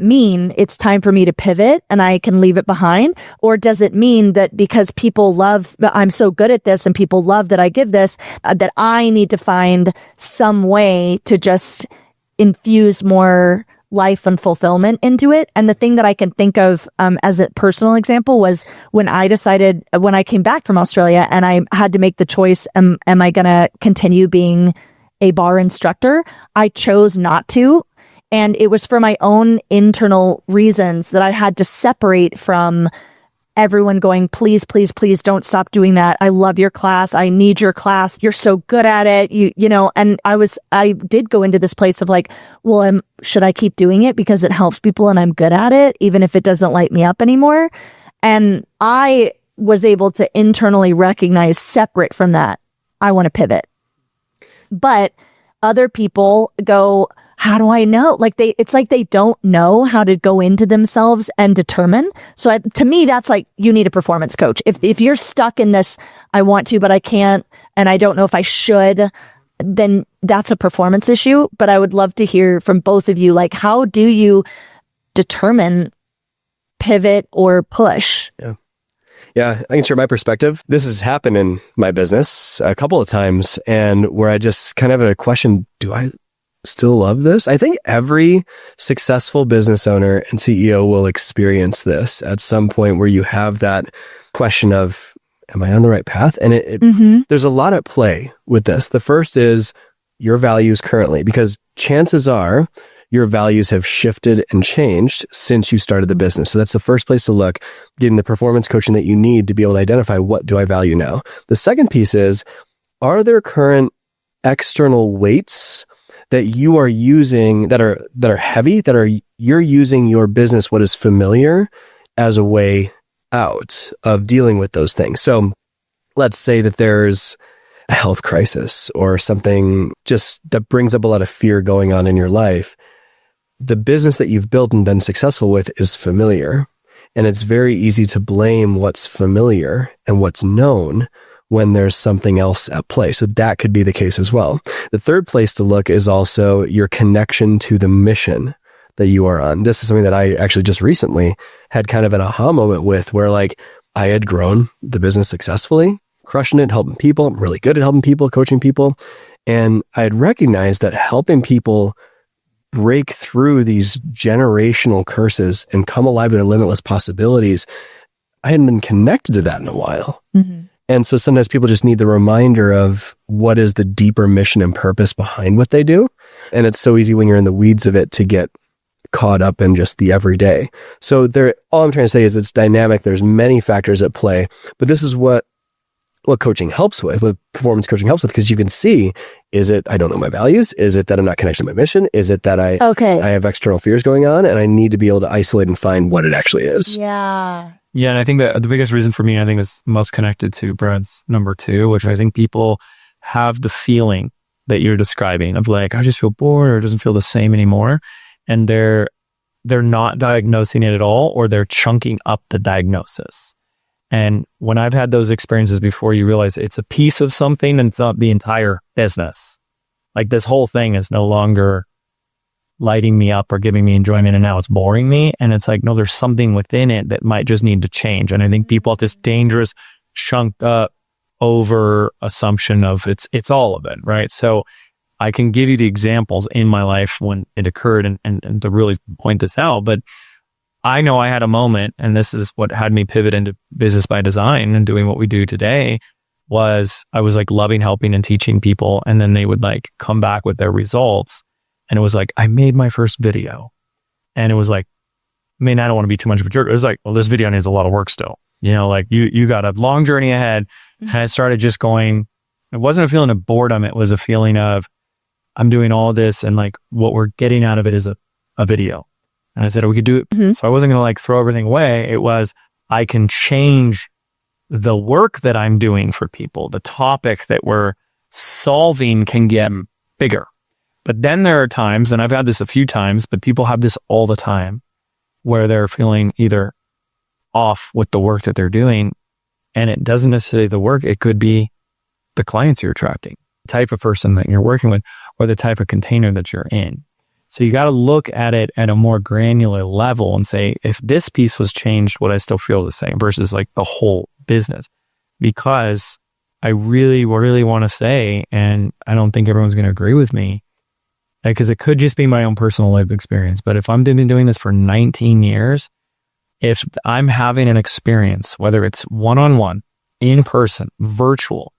mean it's time for me to pivot and I can leave it behind? Or does it mean that because people love, I'm so good at this and people love that I give this, that I need to find some way to just infuse more life and fulfillment into it? And the thing that I can think of as a personal example was when I came back from Australia and I had to make the choice, am I going to continue being a bar instructor? I chose not to. And it was for my own internal reasons that I had to separate from everyone going, please, please, please don't stop doing that. I love your class. I need your class. You're so good at it. You know, and I did go into this place of like, well, should I keep doing it because it helps people and I'm good at it, even if it doesn't light me up anymore? And I was able to internally recognize, separate from that, I want to pivot. But other people go, how do I know? It's like they don't know how to go into themselves and determine. So to me, that's like, you need a performance coach. If you're stuck in this, I want to, but I can't, and I don't know if I should, then that's a performance issue. But I would love to hear from both of you, like, how do you determine pivot or push? Yeah, I can share my perspective. This has happened in my business a couple of times, and where I just kind of have a question, do I still love this? I think every successful business owner and CEO will experience this at some point, where you have that question of, am I on the right path? And there's a lot at play with this. The first is your values currently, because chances are your values have shifted and changed since you started the business. So that's the first place to look, getting the performance coaching that you need to be able to identify, what do I value now? The second piece is, are there current external weights that you are using that are heavy, you're using your business, what is familiar, as a way out of dealing with those things. So let's say that there's a health crisis or something just that brings up a lot of fear going on in your life. The business that you've built and been successful with is familiar. And it's very easy to blame what's familiar and what's known when there's something else at play. So that could be the case as well. The third place to look is also your connection to the mission that you are on. This is something that I actually just recently had kind of an aha moment with, where like I had grown the business successfully, crushing it, helping people, really good at helping people, coaching people. And I had recognized that helping people break through these generational curses and come alive with their limitless possibilities, I hadn't been connected to that in a while. Mm-hmm. And so sometimes people just need the reminder of what is the deeper mission and purpose behind what they do. And it's so easy when you're in the weeds of it to get caught up in just the everyday. So all I'm trying to say is it's dynamic. There's many factors at play, but this is what coaching helps with, what performance coaching helps with, because you can see, is it, I don't know my values? Is it that I'm not connected to my mission? Is it that I have external fears going on and I need to be able to isolate and find what it actually is? Yeah. Yeah. And I think that the biggest reason for me, I think, is most connected to Brad's number 2, which I think people have the feeling that you're describing of like, I just feel bored, or it doesn't feel the same anymore. And they're not diagnosing it at all, or they're chunking up the diagnosis. And when I've had those experiences before, you realize it's a piece of something and it's not the entire business. Like this whole thing is no longer lighting me up or giving me enjoyment, and now it's boring me. And it's like, no, there's something within it that might just need to change. And I think people have this dangerous chunked up over assumption of it's all of it, right? So I can give you the examples in my life when it occurred and to really point this out. But I know I had a moment, and this is what had me pivot into business by design and doing what we do today, was I was like loving helping and teaching people. And then they would like come back with their results. And it was like, I made my first video. And it was like, I mean, I don't want to be too much of a jerk. It was like, well, this video needs a lot of work still. You know, like you got a long journey ahead. And I started just going, it wasn't a feeling of boredom. It was a feeling of, I'm doing all this and like what we're getting out of it is a video. And I said, we could do it. Mm-hmm. So I wasn't going to like throw everything away. It was, I can change the work that I'm doing for people. The topic that we're solving can get bigger. But then there are times, and I've had this a few times, but people have this all the time, where they're feeling either off with the work that they're doing, and it doesn't necessarily the work. It could be the clients you're attracting, the type of person that you're working with, or the type of container that you're in. So you got to look at it at a more granular level and say, if this piece was changed, would I still feel the same, versus like the whole business? Because I really, really want to say, and I don't think everyone's going to agree with me, because it could just be my own personal life experience. But if I've been doing this for 19 years, if I'm having an experience, whether it's one-on-one, in person, virtual,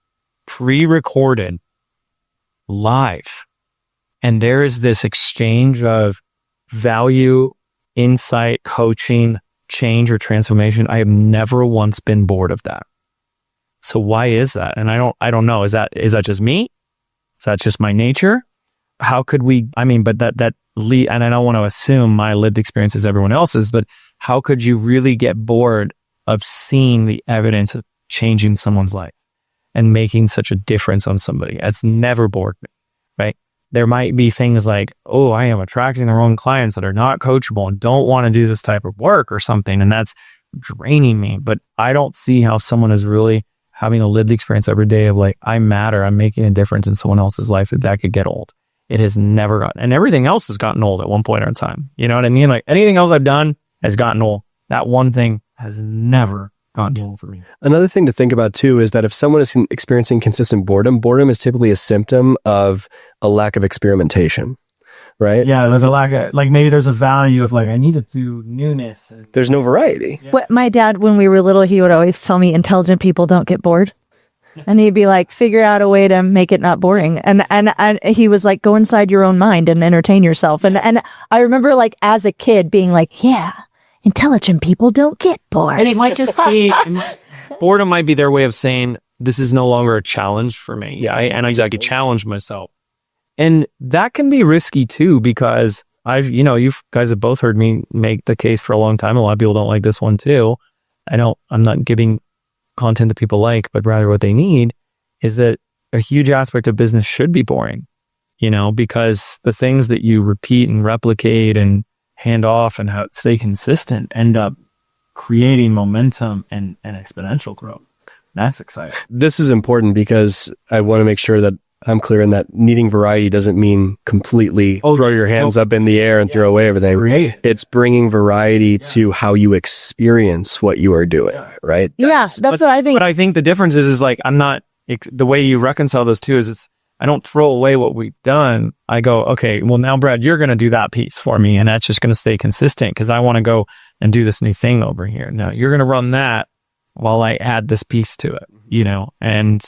pre-recorded, live, and there is this exchange of value, insight, coaching, change, or transformation, I have never once been bored of that. So why is that? And I don't know. Is that just me? Is that just my nature? How could we, but that lead, and I don't want to assume my lived experience is everyone else's, but how could you really get bored of seeing the evidence of changing someone's life and making such a difference on somebody? It's never bored me, right? There might be things like, oh, I am attracting the wrong clients that are not coachable and don't want to do this type of work or something, and that's draining me. But I don't see how someone is really having a lived experience every day of like, I matter, I'm making a difference in someone else's life, that could get old. It has never gotten, and everything else has gotten old at one point in time. You know what I mean? Like anything else I've done has gotten old. That one thing has never gotten old for me. Another thing to think about too is that if someone is experiencing consistent boredom is typically a symptom of a lack of experimentation, right? Yeah, there's a lack of, like, maybe there's a value of like, I need to do newness. There's no variety. Yeah. What my dad, when we were little, he would always tell me intelligent people don't get bored. And he'd be like, figure out a way to make it not boring. And he was like, go inside your own mind and entertain yourself. And I remember like as a kid being like, yeah, intelligent people don't get bored. And it might just be, boredom might be their way of saying, this is no longer a challenge for me. Yeah, I exactly challenge myself. And that can be risky too, because you guys have both heard me make the case for a long time. A lot of people don't like this one too. I'm not giving content that people like, but rather what they need is that a huge aspect of business should be boring, because the things that you repeat and replicate and hand off and how stay consistent end up creating momentum and exponential growth. That's exciting. This is important because I want to make sure that I'm clear in that needing variety doesn't mean completely throw your hands up in the air and throw away everything. Right. It's bringing variety to how you experience what you are doing, right? That's what I think. But I think the difference is like, I'm not, the way you reconcile those two is I don't throw away what we've done. I go, okay, well now, Brad, you're going to do that piece for me. And that's just going to stay consistent because I want to go and do this new thing over here. Now you're going to run that while I add this piece to it, and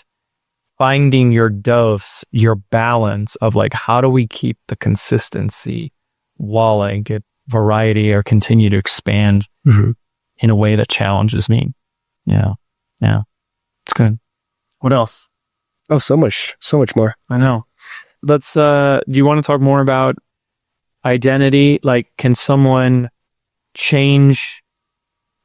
finding your dose, your balance of like, how do we keep the consistency while I get variety or continue to expand in a way that challenges me. Yeah. It's good. What else? Oh, so much more. I know. Let's, do you want to talk more about identity? Like, can someone change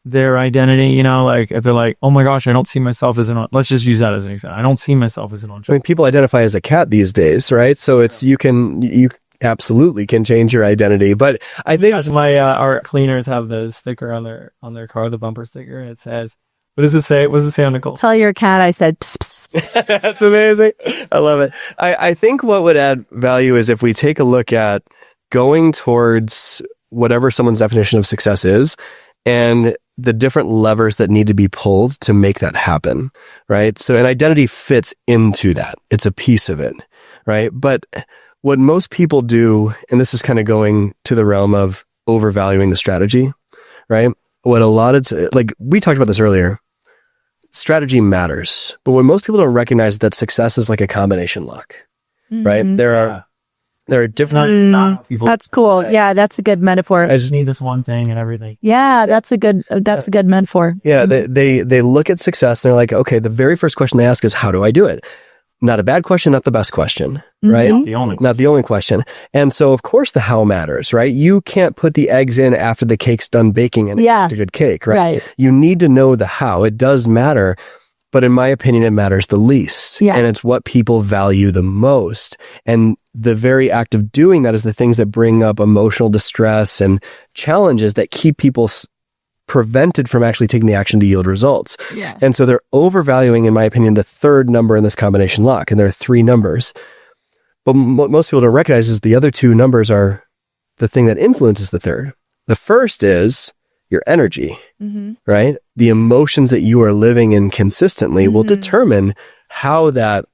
their identity? Like, if they're like, oh my gosh, I don't see myself as let's just use that as an example. I don't see myself as an entrepreneur. I mean, people identify as a cat these days, right? So it's, you absolutely can change your identity, but I think our cleaners have the sticker on their car, the bumper sticker. It says, what does it say? What does it say on Nicole? Tell your cat I said pss, pss, pss. That's amazing. I love it. I think what would add value is if we take a look at going towards whatever someone's definition of success is and the different levers that need to be pulled to make that happen, right? So an identity fits into that. It's a piece of it, right? But what most people do, and this is kind of going to the realm of overvaluing the strategy, right? What a lot of, like we talked about this earlier, strategy matters, but what most people don't recognize is that success is like a combination lock, right? There are different people. That's cool. Yeah, that's a good metaphor. I just need this one thing and everything. Yeah, that's a good metaphor. Yeah, they look at success and they're like, okay, the very first question they ask is, how do I do it? Not a bad question, not the best question, right? Not the only question. And so, of course, the how matters, right? You can't put the eggs in after the cake's done baking and expect a good cake, right? You need to know the how. It does matter, but in my opinion, it matters the least. Yeah. And it's what people value the most. And the very act of doing that is the things that bring up emotional distress and challenges that keep people prevented from actually taking the action to yield results. Yeah. And so they're overvaluing, in my opinion, the third number in this combination lock. And there are three numbers. But what most people don't recognize is the other two numbers are the thing that influences the third. The first is your energy, right? The emotions that you are living in consistently will determine how that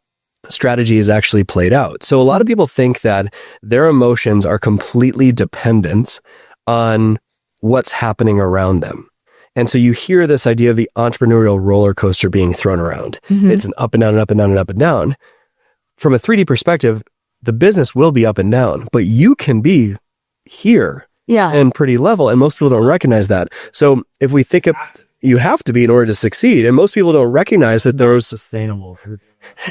strategy is actually played out. So a lot of people think that their emotions are completely dependent on what's happening around them. And so you hear this idea of the entrepreneurial roller coaster being thrown around. It's an up and down and up and down and up and down. From a 3D perspective, the business will be up and down, but you can be here and pretty level. And most people don't recognize that. So if we think of, you have to be in order to succeed. And most people don't recognize that there's sustainable.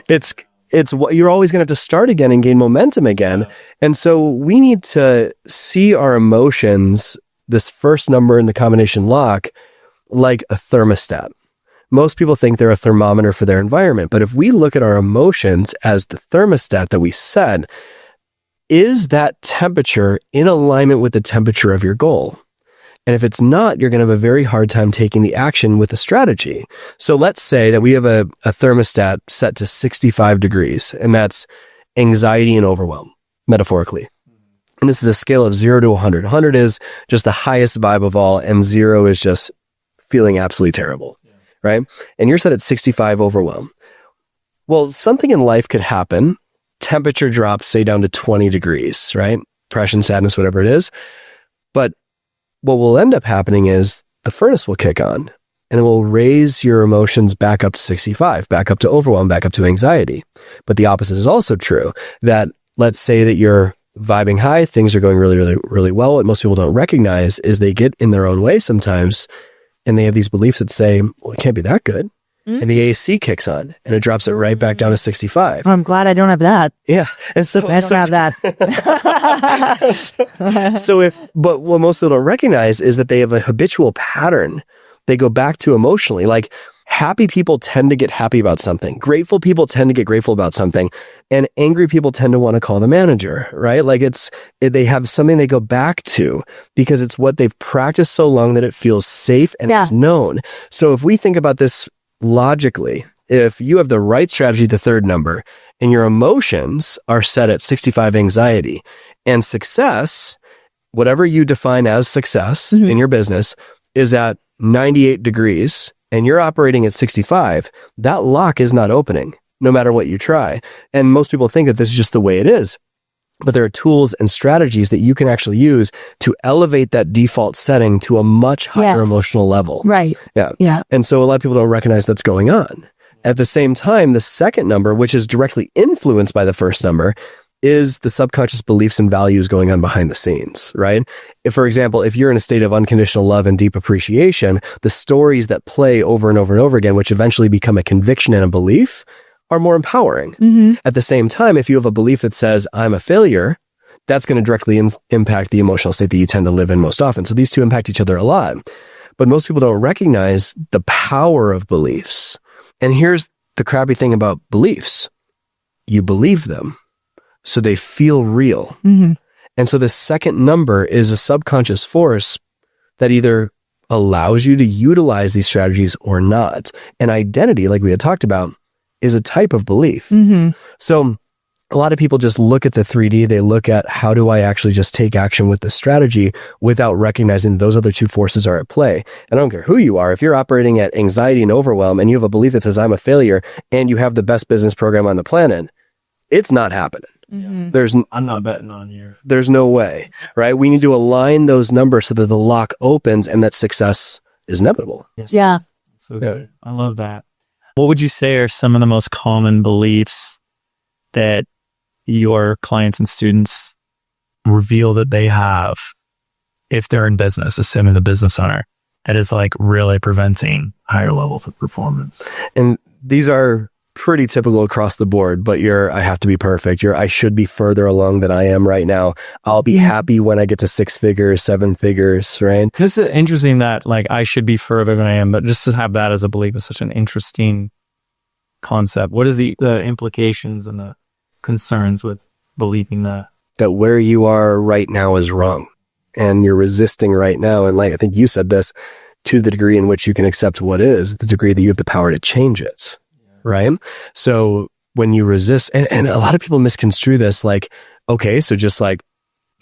It's what you're always going to have to start again and gain momentum again. And so we need to see our emotions, this first number in the combination lock, like a thermostat. Most people think they're a thermometer for their environment, but if we look at our emotions as the thermostat that we set, is that temperature in alignment with the temperature of your goal? And if it's not, you're going to have a very hard time taking the action with a strategy. So let's say that we have a thermostat set to 65 degrees, and that's anxiety and overwhelm, metaphorically. And this is a scale of 0 to 100. 100 is just the highest vibe of all, and 0 is just feeling absolutely terrible, right? And you're set at 65 overwhelm. Well, something in life could happen. Temperature drops, say, down to 20 degrees, right? Depression, sadness, whatever it is. But what will end up happening is the furnace will kick on and it will raise your emotions back up to 65, back up to overwhelm, back up to anxiety. But the opposite is also true, that let's say that you're vibing high, things are going really, really, really well. What most people don't recognize is they get in their own way sometimes and they have these beliefs that say, well, it can't be that good. and the AC kicks on and it drops it right back down to 65. I'm glad I don't have that. Yeah. And so I don't have that. but what most people don't recognize is that they have a habitual pattern. They go back to emotionally. Like, happy people tend to get happy about something. Grateful people tend to get grateful about something. And angry people tend to want to call the manager, right? Like they have something they go back to because it's what they've practiced so long that it feels safe and it's known. So if we think about this logically, if you have the right strategy, the third number, and your emotions are set at 65 anxiety and success, whatever you define as success in your business, is at 98 degrees, and you're operating at 65, that lock is not opening, no matter what you try. And most people think that this is just the way it is. But there are tools and strategies that you can actually use to elevate that default setting to a much higher emotional level. Right. Yeah. Yeah. And so a lot of people don't recognize that's going on. At the same time, the second number, which is directly influenced by the first number, is the subconscious beliefs and values going on behind the scenes, right? If, for example, if you're in a state of unconditional love and deep appreciation, the stories that play over and over and over again, which eventually become a conviction and a belief, are more empowering. At the same time, if you have a belief that says, I'm a failure, that's going to directly impact the emotional state that you tend to live in most often. So these two impact each other a lot. But most people don't recognize the power of beliefs. And here's the crappy thing about beliefs. You believe them, so they feel real. And so the second number is a subconscious force that either allows you to utilize these strategies or not. And identity, like we had talked about, is a type of belief. So a lot of people just look at the 3D, they look at how do I actually just take action with the strategy without recognizing those other two forces are at play. And I don't care who you are, if you're operating at anxiety and overwhelm and you have a belief that says I'm a failure and you have the best business program on the planet, it's not happening. I'm not betting on you. There's no way, right? We need to align those numbers so that the lock opens and that success is inevitable. Yeah. So good. I love that. What would you say are some of the most common beliefs that your clients and students reveal that they have if they're in business, assuming the business owner, that is like really preventing higher levels of performance? And these are pretty typical across the board, but I have to be perfect. I should be further along than I am right now. I'll be happy when I get to 6 figures, 7 figures, right? This is interesting that like I should be further than I am, but just to have that as a belief is such an interesting concept. What is the implications and the concerns with believing that? That where you are right now is wrong and you're resisting right now. And like, I think you said this, to the degree in which you can accept what is, the degree that you have the power to change it. Right? So when you resist, and a lot of people misconstrue this, like, okay, so just like,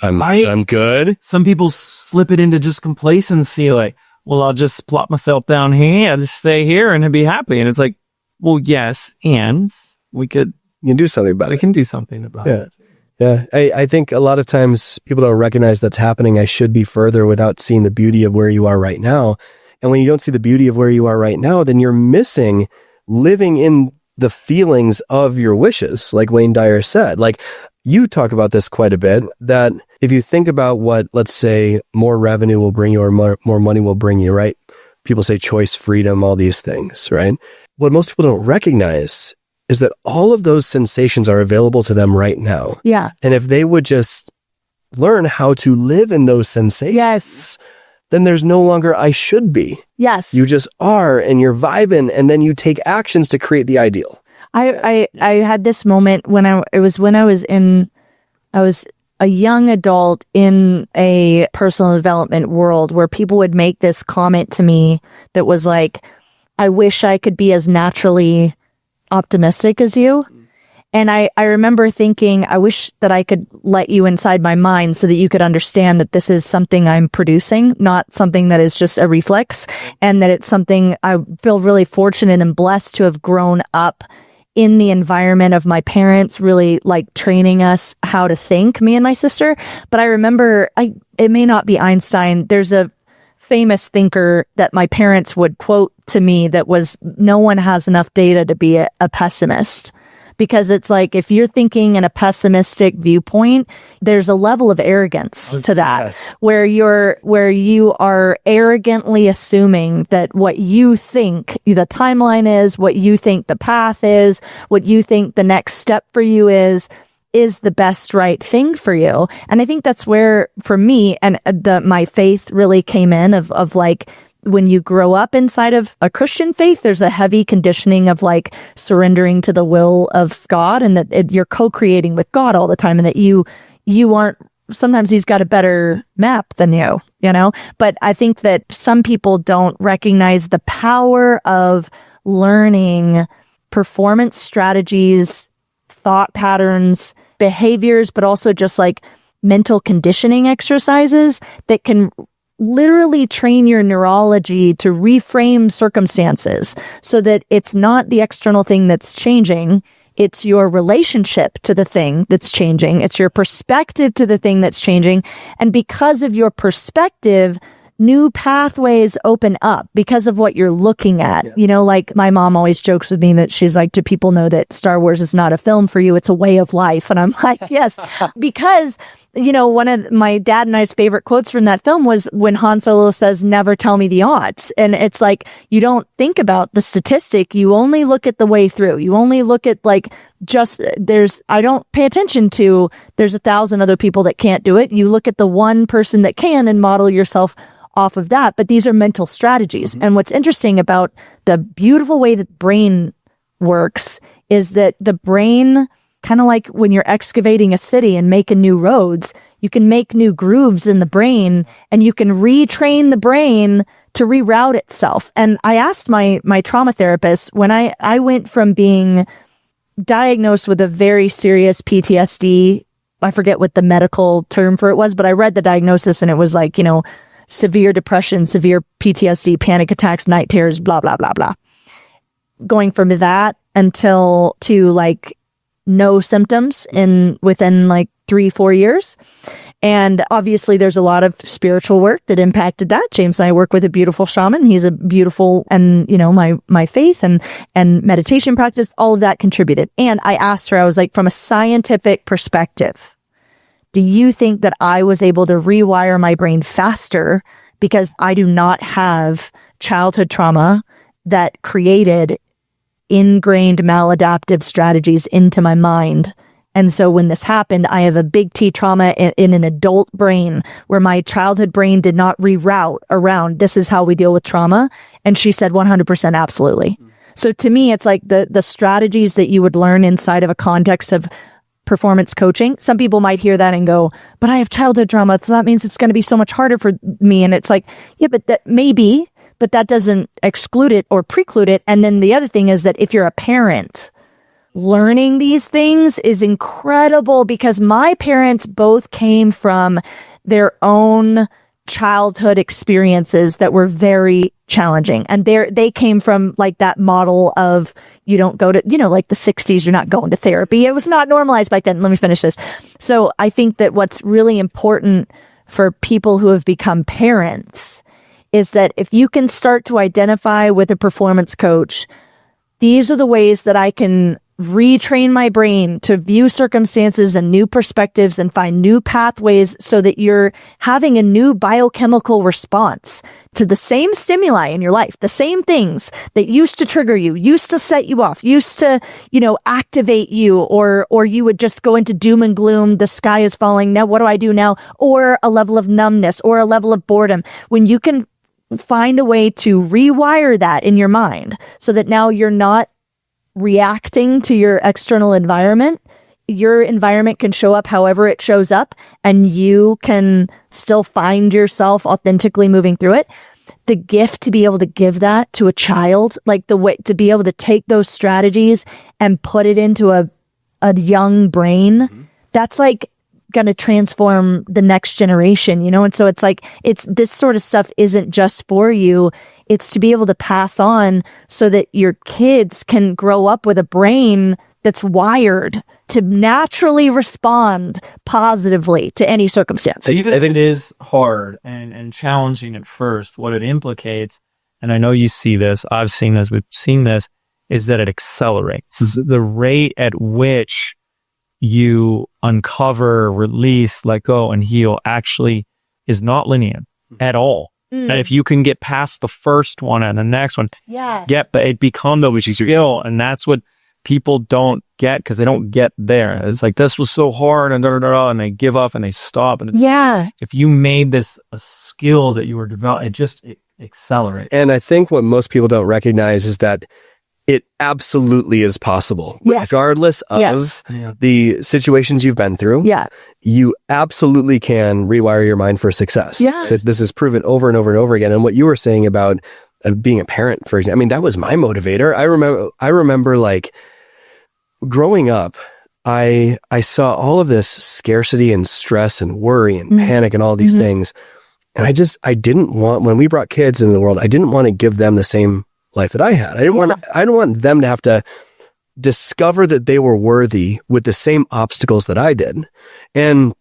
I'm good. Some people slip it into just complacency, like, well, I'll just plop myself down here, I'll just stay here and be happy. And it's like, well, yes, and you can do something about it. Yeah. I think a lot of times people don't recognize that's happening. I should be further without seeing the beauty of where you are right now. And when you don't see the beauty of where you are right now, then you're missing living in the feelings of your wishes, like Wayne Dyer said. Like, you talk about this quite a bit, that if you think about what, let's say, more revenue will bring you or more money will bring you, right? People say choice, freedom, all these things, right? What most people don't recognize is that all of those sensations are available to them right now. Yeah. And if they would just learn how to live in those sensations, then there's no longer I should be. Yes. You just are, and you're vibing, and then you take actions to create the ideal. I had this moment when I was a young adult in a personal development world where people would make this comment to me that was like, I wish I could be as naturally optimistic as you. And I remember thinking, I wish that I could let you inside my mind so that you could understand that this is something I'm producing, not something that is just a reflex, and that it's something I feel really fortunate and blessed to have grown up in the environment of my parents, really like training us how to think, me and my sister. But I remember, it may not be Einstein. There's a famous thinker that my parents would quote to me that was, no one has enough data to be a pessimist. because it's like, if you're thinking in a pessimistic viewpoint, there's a level of arrogance to that, Yes. where you are arrogantly assuming that what you think the timeline is, what you think the path is, what you think the next step for you is the best right thing for you. And I think that's where, for me, and my faith really came in of like, when you grow up inside of a Christian faith, there's a heavy conditioning of like surrendering to the will of God, and that you're co-creating with God all the time, and that you aren't, sometimes he's got a better map than you know? But I think that some people don't recognize the power of learning performance strategies, thought patterns, behaviors, but also just like mental conditioning exercises that can literally train your neurology to reframe circumstances so that it's not the external thing that's changing. It's your relationship to the thing that's changing. It's your perspective to the thing that's changing. And because of your perspective, new pathways open up because of what you're looking at. Yeah. You know, like my mom always jokes with me that she's like, do people know that Star Wars is not a film for you? It's a way of life. And I'm like, yes, because, you know, one of my dad and I's favorite quotes from that film was when Han Solo says, never tell me the odds. And it's like, you don't think about the statistic. You only look at the way through. You only look at like, I don't pay attention to, there's 1,000 other people that can't do it. You look at the one person that can and model yourself off of that. But these are mental strategies. And what's interesting about the beautiful way that brain works is that the brain, kind of like when you're excavating a city and making new roads, you can make new grooves in the brain, and you can retrain the brain to reroute itself. And I asked my trauma therapist, when I went from being diagnosed with a very serious PTSD, I forget what the medical term for it was, but I read the diagnosis and it was like, you know, severe depression, severe PTSD, panic attacks, night terrors, blah, blah, blah, blah. Going from that to like no symptoms within like 3-4 years. And obviously there's a lot of spiritual work that impacted that. James and I work with a beautiful shaman. He's a beautiful, and you know, my faith and meditation practice, all of that contributed. And I asked her, I was like, from a scientific perspective, do you think that I was able to rewire my brain faster because I do not have childhood trauma that created ingrained maladaptive strategies into my mind? And so when this happened, I have a big T trauma in an adult brain where my childhood brain did not reroute around, this is how we deal with trauma. And she said 100% absolutely. So to me, it's like the strategies that you would learn inside of a context of performance coaching. Some people might hear that and go, but I have childhood trauma, so that means it's going to be so much harder for me. And it's like, yeah, but that maybe, but that doesn't exclude it or preclude it. And then the other thing is that if you're a parent, learning these things is incredible, because my parents both came from their own childhood experiences that were very challenging. And they came from like that model of, you don't go to, you know, like the 60s, you're not going to therapy. It was not normalized back then. Let me finish this. So I think that what's really important for people who have become parents is that if you can start to identify with a performance coach, these are the ways that I can retrain my brain to view circumstances and new perspectives and find new pathways so that you're having a new biochemical response to the same stimuli in your life, the same things that used to trigger you, used to set you off, used to, you know, activate you, or you would just go into doom and gloom, the sky is falling, now what do I do now? Or a level of numbness or a level of boredom. When you can find a way to rewire that in your mind so that now you're not reacting to your external environment, your environment can show up however it shows up, and you can still find yourself authentically moving through it. The gift to be able to give that to a child, like the way to be able to take those strategies and put it into a young brain, that's like going to transform the next generation, you know? And so it's like, this sort of stuff isn't just for you. It's to be able to pass on so that your kids can grow up with a brain that's wired to naturally respond positively to any circumstance. Even if it is hard and challenging at first, what it implicates, and I know you see this, I've seen this, we've seen this, is that it accelerates. The rate at which you uncover, release, let go, and heal actually is not linear at all. And if you can get past the first one and the next one, but it becomes which is real, and that's what people don't get because they don't get there. It's like, this was so hard, and and they give up and they stop. And it's, if you made this a skill that you were developing, it accelerates. And I think what most people don't recognize is that it absolutely is possible, regardless of the situations you've been through. You absolutely can rewire your mind for success. That this is proven over and over and over again. And what you were saying about being a parent, for example, I mean, that was my motivator. I remember like growing up, I saw all of this scarcity and stress and worry and panic and all these things. And I didn't want, when we brought kids into the world, I didn't want to give them the same life that I had. I don't want them to have to discover that they were worthy with the same obstacles that I did. And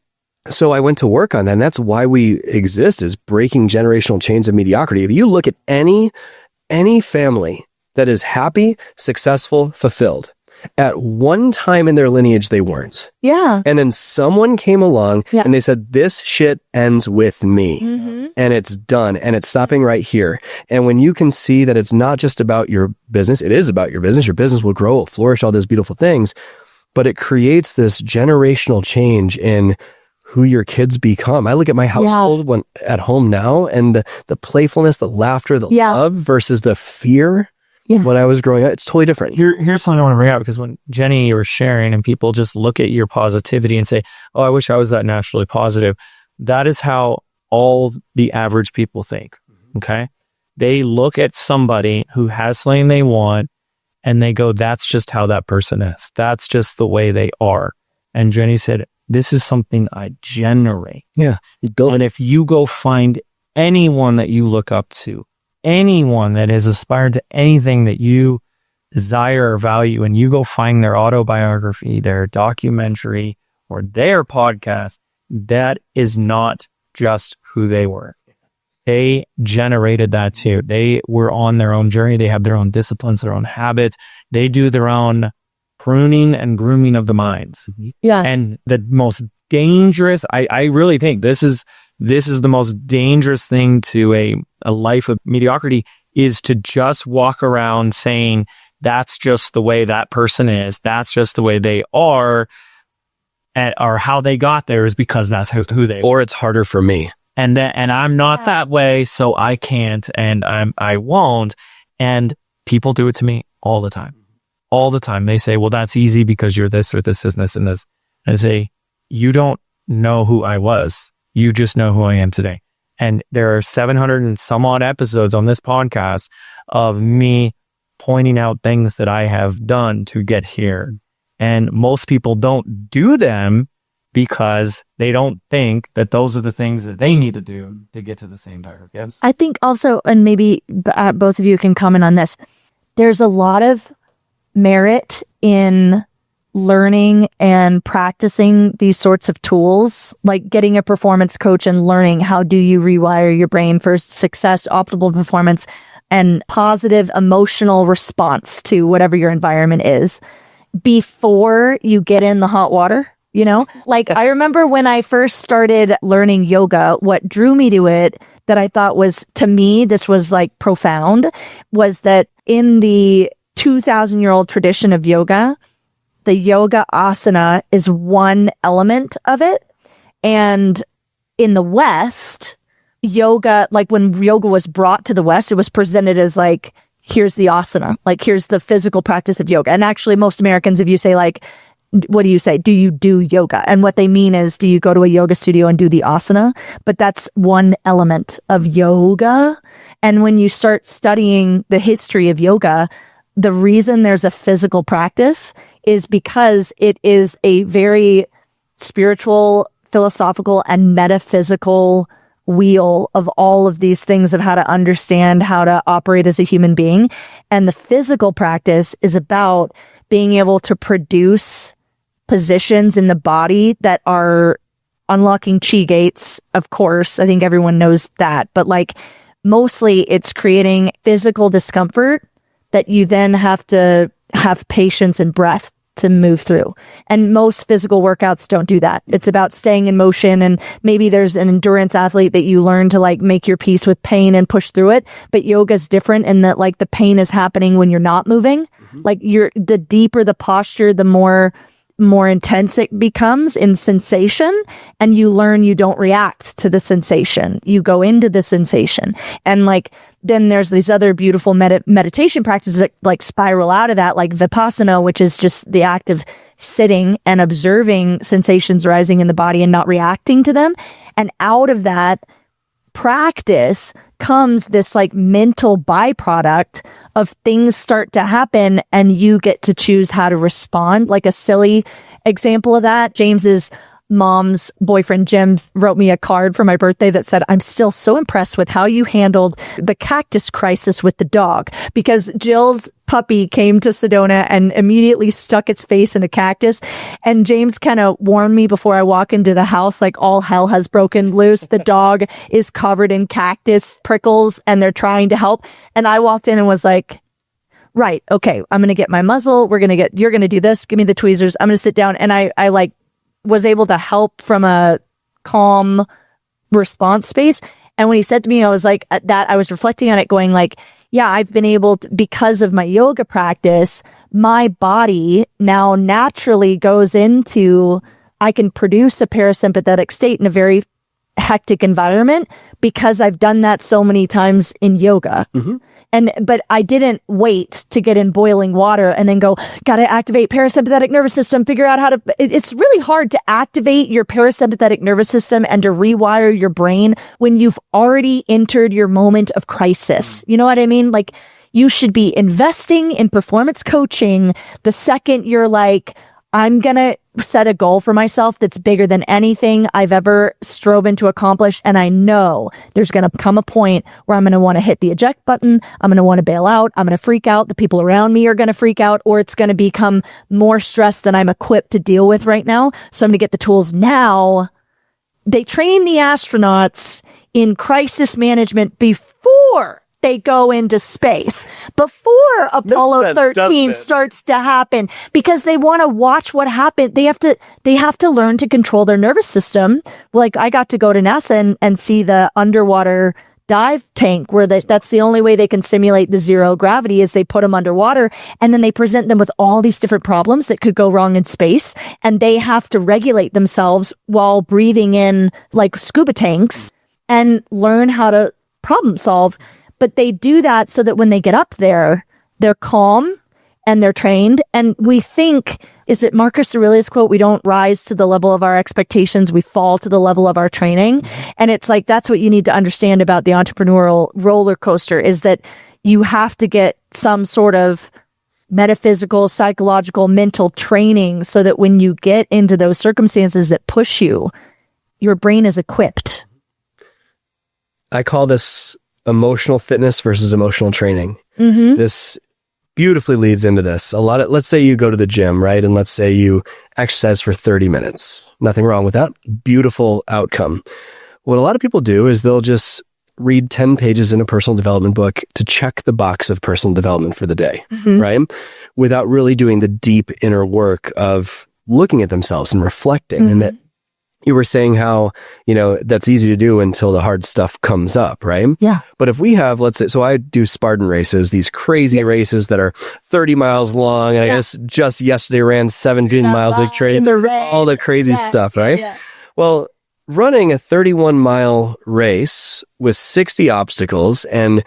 so I went to work on that. And that's why we exist, is breaking generational chains of mediocrity. If you look at any family that is happy, successful, fulfilled, at one time in their lineage, they weren't. And then someone came along and they said, this shit ends with me. And it's done. And it's stopping right here. And when you can see that it's not just about your business, it is about your business will grow, will flourish, all those beautiful things, but it creates this generational change in who your kids become. I look at my household when at home now, and the playfulness, the laughter, the love versus the fear. When I was growing up, it's totally different. Here's something I want to bring out, because when Jenny, you were sharing and people just look at your positivity and say, oh, I wish I was that naturally positive. That is how all the average people think. Okay. They look at somebody who has something they want and they go, that's just how that person is. That's just the way they are. And Jenny said, this is something I generate. And if you go find anyone that you look up to, anyone that has aspired to anything that you desire or value, and you go find their autobiography, their documentary, or their podcast, that is not just who they were. They generated that too. They were on their own journey. They have their own disciplines, their own habits. They do their own pruning and grooming of the minds. And the most dangerous, I really think this is the most dangerous thing to a life of mediocrity, is to just walk around saying, that's just the way that person is. That's just the way they are, or how they got there is because that's who they are. Or it's harder for me. And I'm not that way, so I can't, and I won't. And people do it to me all the time. All the time. They say, well, that's easy because you're this or this and this and this. And I say, you don't know who I was. You just know who I am today. And there are 700 and some odd episodes on this podcast of me pointing out things that I have done to get here. And most people don't do them because they don't think that those are the things that they need to do to get to the same target. Yes. I think also, and maybe both of you can comment on this, there's a lot of merit in learning and practicing these sorts of tools, like getting a performance coach and learning how do you rewire your brain for success, optimal performance, and positive emotional response to whatever your environment is before you get in the hot water. You know, like I remember when I first started learning yoga, what drew me to it that I thought was, to me, this was like profound, was that in the 2,000-year-old tradition of yoga, the yoga asana is one element of it. And in the West, yoga, like when yoga was brought to the West, it was presented as like, here's the asana, like here's the physical practice of yoga. And actually most Americans, if you say like, what do you say? Do you do yoga? And what they mean is, do you go to a yoga studio and do the asana? But that's one element of yoga. And when you start studying the history of yoga, the reason there's a physical practice is because it is a very spiritual, philosophical, and metaphysical wheel of all of these things of how to understand how to operate as a human being. And the physical practice is about being able to produce positions in the body that are unlocking chi gates, of course. I think everyone knows that. But like mostly it's creating physical discomfort that you then have to have patience and breath to move through. And most physical workouts don't do that. It's about staying in motion, and maybe there's an endurance athlete that you learn to like make your peace with pain and push through it. But yoga's different in that like the pain is happening when you're not moving. Like the deeper the posture, the more intense it becomes in sensation, and you learn you don't react to the sensation. You go into the sensation. And like then there's these other beautiful meditation practices that like spiral out of that, like Vipassana, which is just the act of sitting and observing sensations rising in the body and not reacting to them. And out of that practice comes this like mental byproduct of things start to happen, and you get to choose how to respond. Like a silly example of that, James's mom's boyfriend, Jim, wrote me a card for my birthday that said, "I'm still so impressed with how you handled the cactus crisis with the dog," because Jill's puppy came to Sedona and immediately stuck its face in a cactus. And James kind of warned me before I walk into the house, like all hell has broken loose. The dog is covered in cactus prickles and they're trying to help. And I walked in and was like, right, okay, I'm going to get my muzzle. You're going to do this. Give me the tweezers. I'm going to sit down. And I like was able to help from a calm response space. And when he said to me, I was like, I was reflecting on it going like, yeah, I've been able to, because of my yoga practice, my body now naturally goes into, I can produce a parasympathetic state in a very hectic environment because I've done that so many times in yoga. But I didn't wait to get in boiling water and then go, gotta activate parasympathetic nervous system, figure out how to, it's really hard to activate your parasympathetic nervous system and to rewire your brain when you've already entered your moment of crisis. You know what I mean? Like you should be investing in performance coaching the second you're like, I'm going to set a goal for myself that's bigger than anything I've ever striven to accomplish. And I know there's going to come a point where I'm going to want to hit the eject button. I'm going to want to bail out. I'm going to freak out. The people around me are going to freak out, or it's going to become more stress than I'm equipped to deal with right now. So I'm going to get the tools now. They train the astronauts in crisis management before they go into space, before Apollo 13 starts to happen, because they want to watch what happened. They have to learn to control their nervous system. Like I got to go to NASA and see the underwater dive tank where that's the only way they can simulate the zero gravity is they put them underwater, and then they present them with all these different problems that could go wrong in space, and they have to regulate themselves while breathing in like scuba tanks and learn how to problem solve. But they do that so that when they get up there, they're calm and they're trained. And we think, is it Marcus Aurelius' quote, we don't rise to the level of our expectations, we fall to the level of our training. And it's like, that's what you need to understand about the entrepreneurial roller coaster, is that you have to get some sort of metaphysical, psychological, mental training so that when you get into those circumstances that push you, your brain is equipped. I call this emotional fitness versus emotional training. This beautifully leads into this. Let's say you go to the gym, right? And let's say you exercise for 30 minutes. Nothing wrong with that. Beautiful outcome. What a lot of people do is they'll just read 10 pages in a personal development book to check the box of personal development for the day, right? Without really doing the deep inner work of looking at themselves and reflecting. And that you were saying how, that's easy to do until the hard stuff comes up, right? Yeah. But if we have, let's say, so I do Spartan races, these crazy races that are 30 miles long. And I just yesterday ran 17 miles of training, all the crazy stuff, right? Yeah. Well, running a 31-mile race with 60 obstacles and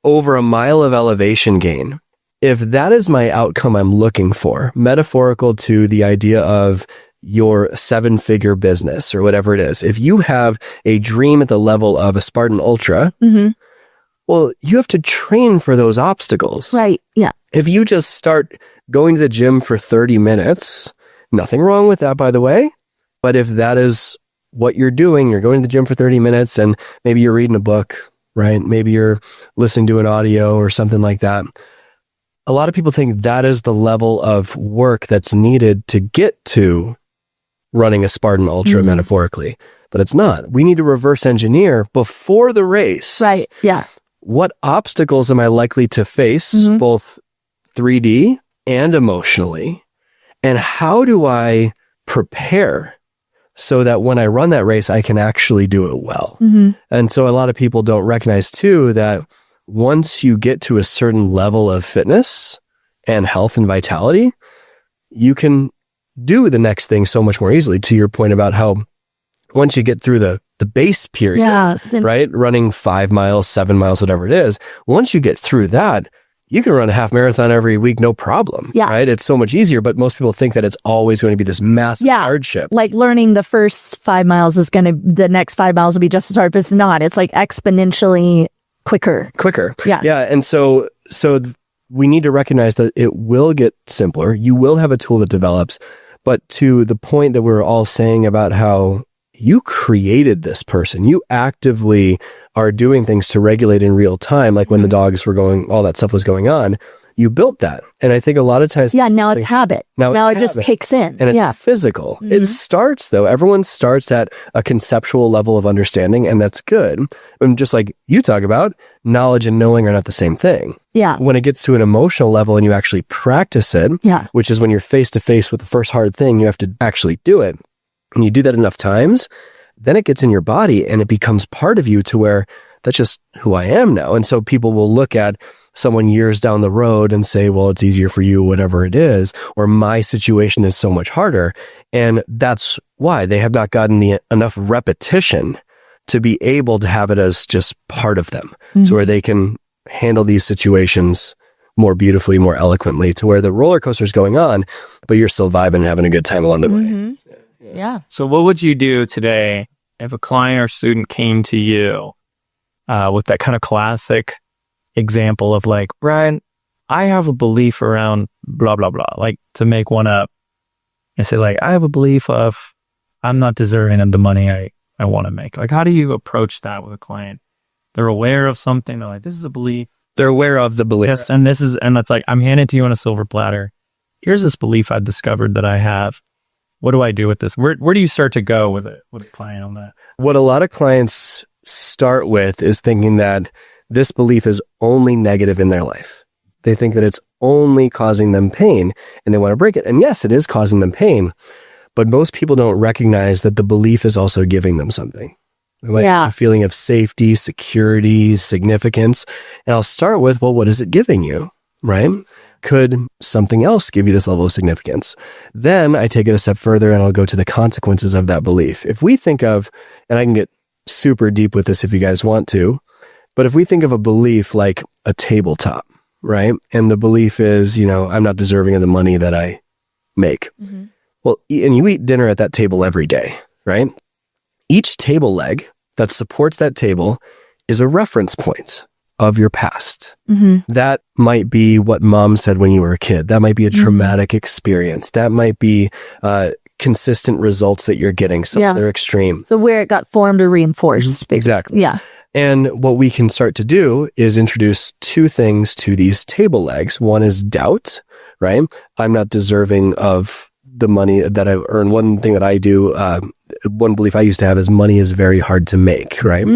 over a mile of elevation gain, if that is my outcome I'm looking for, metaphorical to the idea of your 7-figure business or whatever it is, if you have a dream at the level of a Spartan Ultra, well, you have to train for those obstacles. Right. Yeah. If you just start going to the gym for 30 minutes, nothing wrong with that, by the way. But if that is what you're doing, you're going to the gym for 30 minutes and maybe you're reading a book, right? Maybe you're listening to an audio or something like that. A lot of people think that is the level of work that's needed to get to running a Spartan Ultra metaphorically, but it's not. We need to reverse engineer before the race. Right. Yeah. what obstacles am I likely to face, both 3D and emotionally? And how do I prepare so that when I run that race, I can actually do it well? And so a lot of people don't recognize too that once you get to a certain level of fitness and health and vitality, you can do the next thing so much more easily. To your point about how once you get through the base period, right? Running 5 miles, 7 miles, whatever it is. Once you get through that, you can run a half marathon every week, no problem. Right? It's so much easier, but most people think that it's always going to be this massive hardship. Like learning the first 5 miles the next 5 miles will be just as hard, but it's not. It's like exponentially quicker. Yeah. And so we need to recognize that it will get simpler. You will have a tool that develops, but to the point that we're all saying about how you created this person, you actively are doing things to regulate in real time. Like when the dogs were going, all that stuff was going on, you built that. And I think a lot of times, now it's habit. Now it just kicks in. And it's physical. It starts though. Everyone starts at a conceptual level of understanding, and that's good. And just like you talk about, knowledge and knowing are not the same thing. When it gets to an emotional level and you actually practice it, which is when you're face to face with the first hard thing, you have to actually do it. And you do that enough times, then it gets in your body and it becomes part of you to where that's just who I am now. And so people will look at someone years down the road and say, well, it's easier for you, whatever it is, or my situation is so much harder. And that's why they have not gotten enough repetition to be able to have it as just part of them, to where they can handle these situations more beautifully, more eloquently, to where the roller coaster is going on, but you're still vibing and having a good time along the way. So what would you do today if a client or student came to you with that kind of classic example of like, Brian, I have a belief around blah, blah, blah, like to make one up and say like, I have a belief of I'm not deserving of the money I want to make. Like, how do you approach that with a client? They're aware of something. They're like, this is a belief. They're aware of the belief. Yes, and it's like, I'm handing it to you on a silver platter. Here's this belief I've discovered that I have. What do I do with this? Where do you start to go with a client on that? What a lot of clients start with is thinking that this belief is only negative in their life. They think that it's only causing them pain and they want to break it. And yes, it is causing them pain, but most people don't recognize that the belief is also giving them something. Like a feeling of safety, security, significance. And I'll start with, well, what is it giving you? Right? Could something else give you this level of significance? Then I take it a step further and I'll go to the consequences of that belief. If we think of, and I can get super deep with this if you guys want to, but if we think of a belief like a tabletop, right? And the belief is, I'm not deserving of the money that I make. Well, and you eat dinner at that table every day, right? Each table leg that supports that table is a reference point of your past. That might be what mom said when you were a kid. That might be a traumatic experience. That might be consistent results that you're getting. Some they're extreme. So where it got formed or reinforced. Exactly. Yeah. And what we can start to do is introduce two things to these table legs. One is doubt, right? I'm not deserving of the money that I've earned. One thing that I do, one belief I used to have is money is very hard to make, right?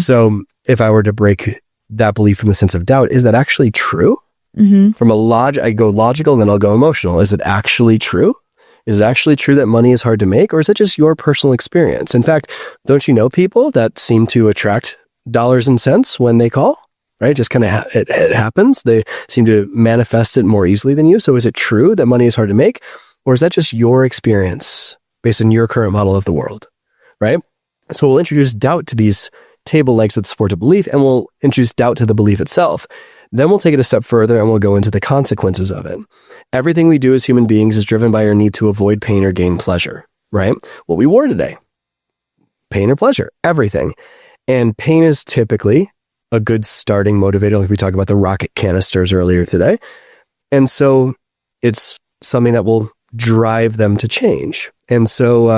So if I were to break that belief from the sense of doubt, is that actually true? From I go logical and then I'll go emotional. Is it actually true? Is it actually true that money is hard to make, or is it just your personal experience? In fact, don't you know people that seem to attract dollars and cents when they call, right? Just kind of, it happens. They seem to manifest it more easily than you. So is it true that money is hard to make, or is that just your experience based on your current model of the world, right? So we'll introduce doubt to these table legs that support a belief, and we'll introduce doubt to the belief itself. Then we'll take it a step further and we'll go into the consequences of it. Everything we do as human beings is driven by our need to avoid pain or gain pleasure, right? What we wore today, pain or pleasure, everything. And pain is typically a good starting motivator, like we talked about the rocket canisters earlier today. And so it's something that will drive them to change. And so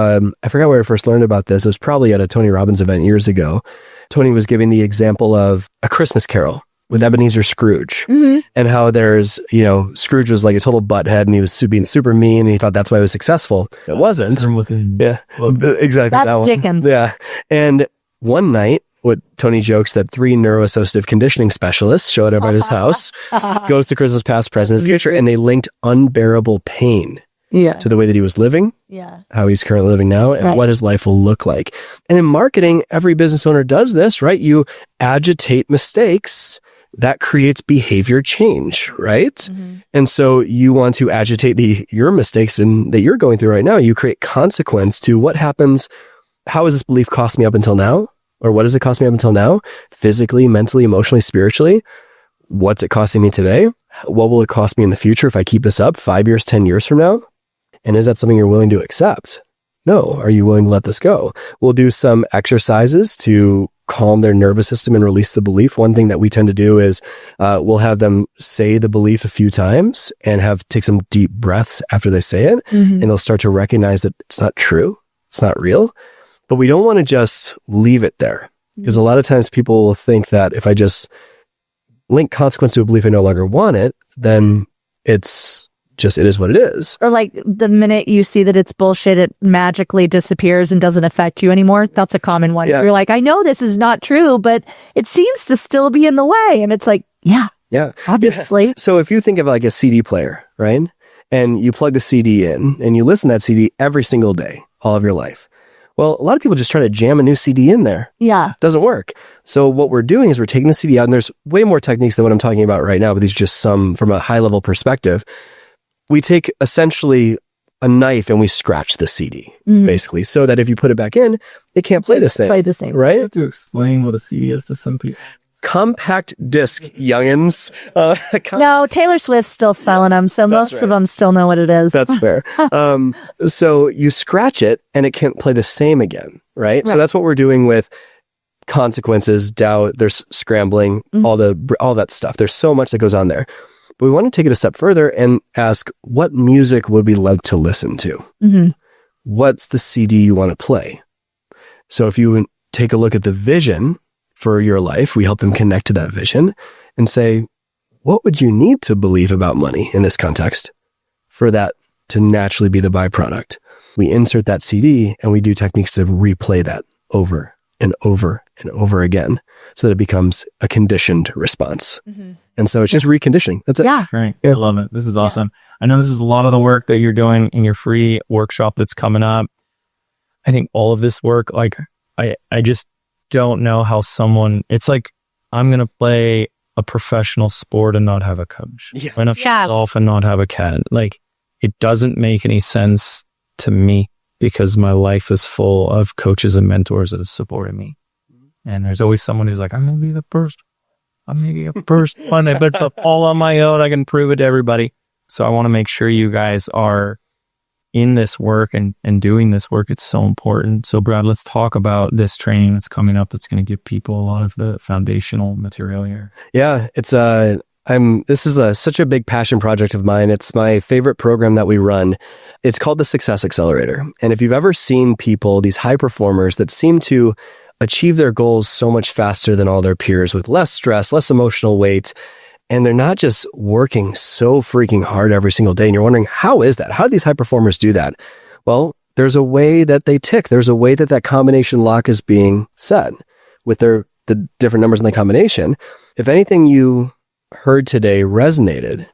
I forgot where I first learned about this. It was probably at a Tony Robbins event years ago. Tony was giving the example of A Christmas Carol with Ebenezer Scrooge, and how there's, Scrooge was like a total butthead and he was being super mean and he thought that's why he was successful. It wasn't. Yeah, exactly. That's Dickens. Yeah. And one night what Tony jokes that 3 neuroassociative conditioning specialists showed up at his house, goes to Chris's past, present, and future, and they linked unbearable pain to the way that he was living, how he's currently living now, and what his life will look like. And in marketing, every business owner does this, right? You agitate mistakes. That creates behavior change, right? And so you want to agitate your mistakes that you're going through right now. You create consequence to what happens. How has this belief cost me up until now? Or what does it cost me up until now? Physically, mentally, emotionally, spiritually. What's it costing me today? What will it cost me in the future if I keep this up 5 years, 10 years from now? And is that something you're willing to accept? No. Are you willing to let this go? We'll do some exercises to calm their nervous system and release the belief. One thing that we tend to do is we'll have them say the belief a few times and take some deep breaths after they say it. And they'll start to recognize that it's not true. It's not real. But we don't want to just leave it there, because a lot of times people will think that if I just link consequence to a belief I no longer want it, then it is what it is. Or like the minute you see that it's bullshit, it magically disappears and doesn't affect you anymore. That's a common one. You're like, I know this is not true, but it seems to still be in the way. And it's like, obviously. Yeah. So if you think of like a CD player, right? And you plug the CD in and you listen to that CD every single day, all of your life. Well, a lot of people just try to jam a new CD in there. Yeah. It doesn't work. So what we're doing is we're taking the CD out, and there's way more techniques than what I'm talking about right now, but these are just some from a high level perspective. We take essentially a knife and we scratch the CD, basically, so that if you put it back in, it can't play the same. Right? You have to explain what a CD is to some people. Compact disc, youngins. No, Taylor Swift's still selling them, so most of them still know what it is. That's fair. So you scratch it and it can't play the same again, right? So that's what we're doing with consequences, doubt, there's scrambling, all that stuff. There's so much that goes on there. But we want to take it a step further and ask, what music would we love to listen to? What's the CD you want to play? So if you take a look at the vision for your life, we help them connect to that vision and say, what would you need to believe about money in this context for that to naturally be the byproduct? We insert that CD and we do techniques to replay that over and over and over again so that it becomes a conditioned response. And so it's just reconditioning. That's it. Yeah. Right. I love it. This is awesome. I know this is a lot of the work that you're doing in your free workshop that's coming up. I think all of this work, like I just don't know how it's like, I'm going to play a professional sport and not have a coach. I'm going to golf and not have a cat. Like, it doesn't make any sense to me, because my life is full of coaches and mentors that have supported me. And there's always someone who's like, I'm going to be the first. I'm going to be the first one. I bet all on my own. I can prove it to everybody. So I want to make sure you guys are in this work and doing this work. It's so important. So Brad, let's talk about this training that's coming up that's going to give people a lot of the foundational material here. Yeah, this is such a big passion project of mine. It's my favorite program that we run. It's called the Success Accelerator. And if you've ever seen people, these high performers that seem to achieve their goals so much faster than all their peers with less stress, less emotional weight, and they're not just working so freaking hard every single day. And you're wondering, how is that? How do these high performers do that? Well, there's a way that they tick. There's a way that combination lock is being set with the different numbers in the combination. If anything you heard today resonated,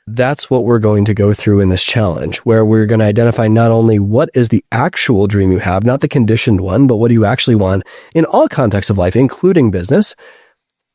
that's what we're going to go through in this challenge, where we're going to identify not only what is the actual dream you have, not the conditioned one, but what do you actually want in all contexts of life, including business.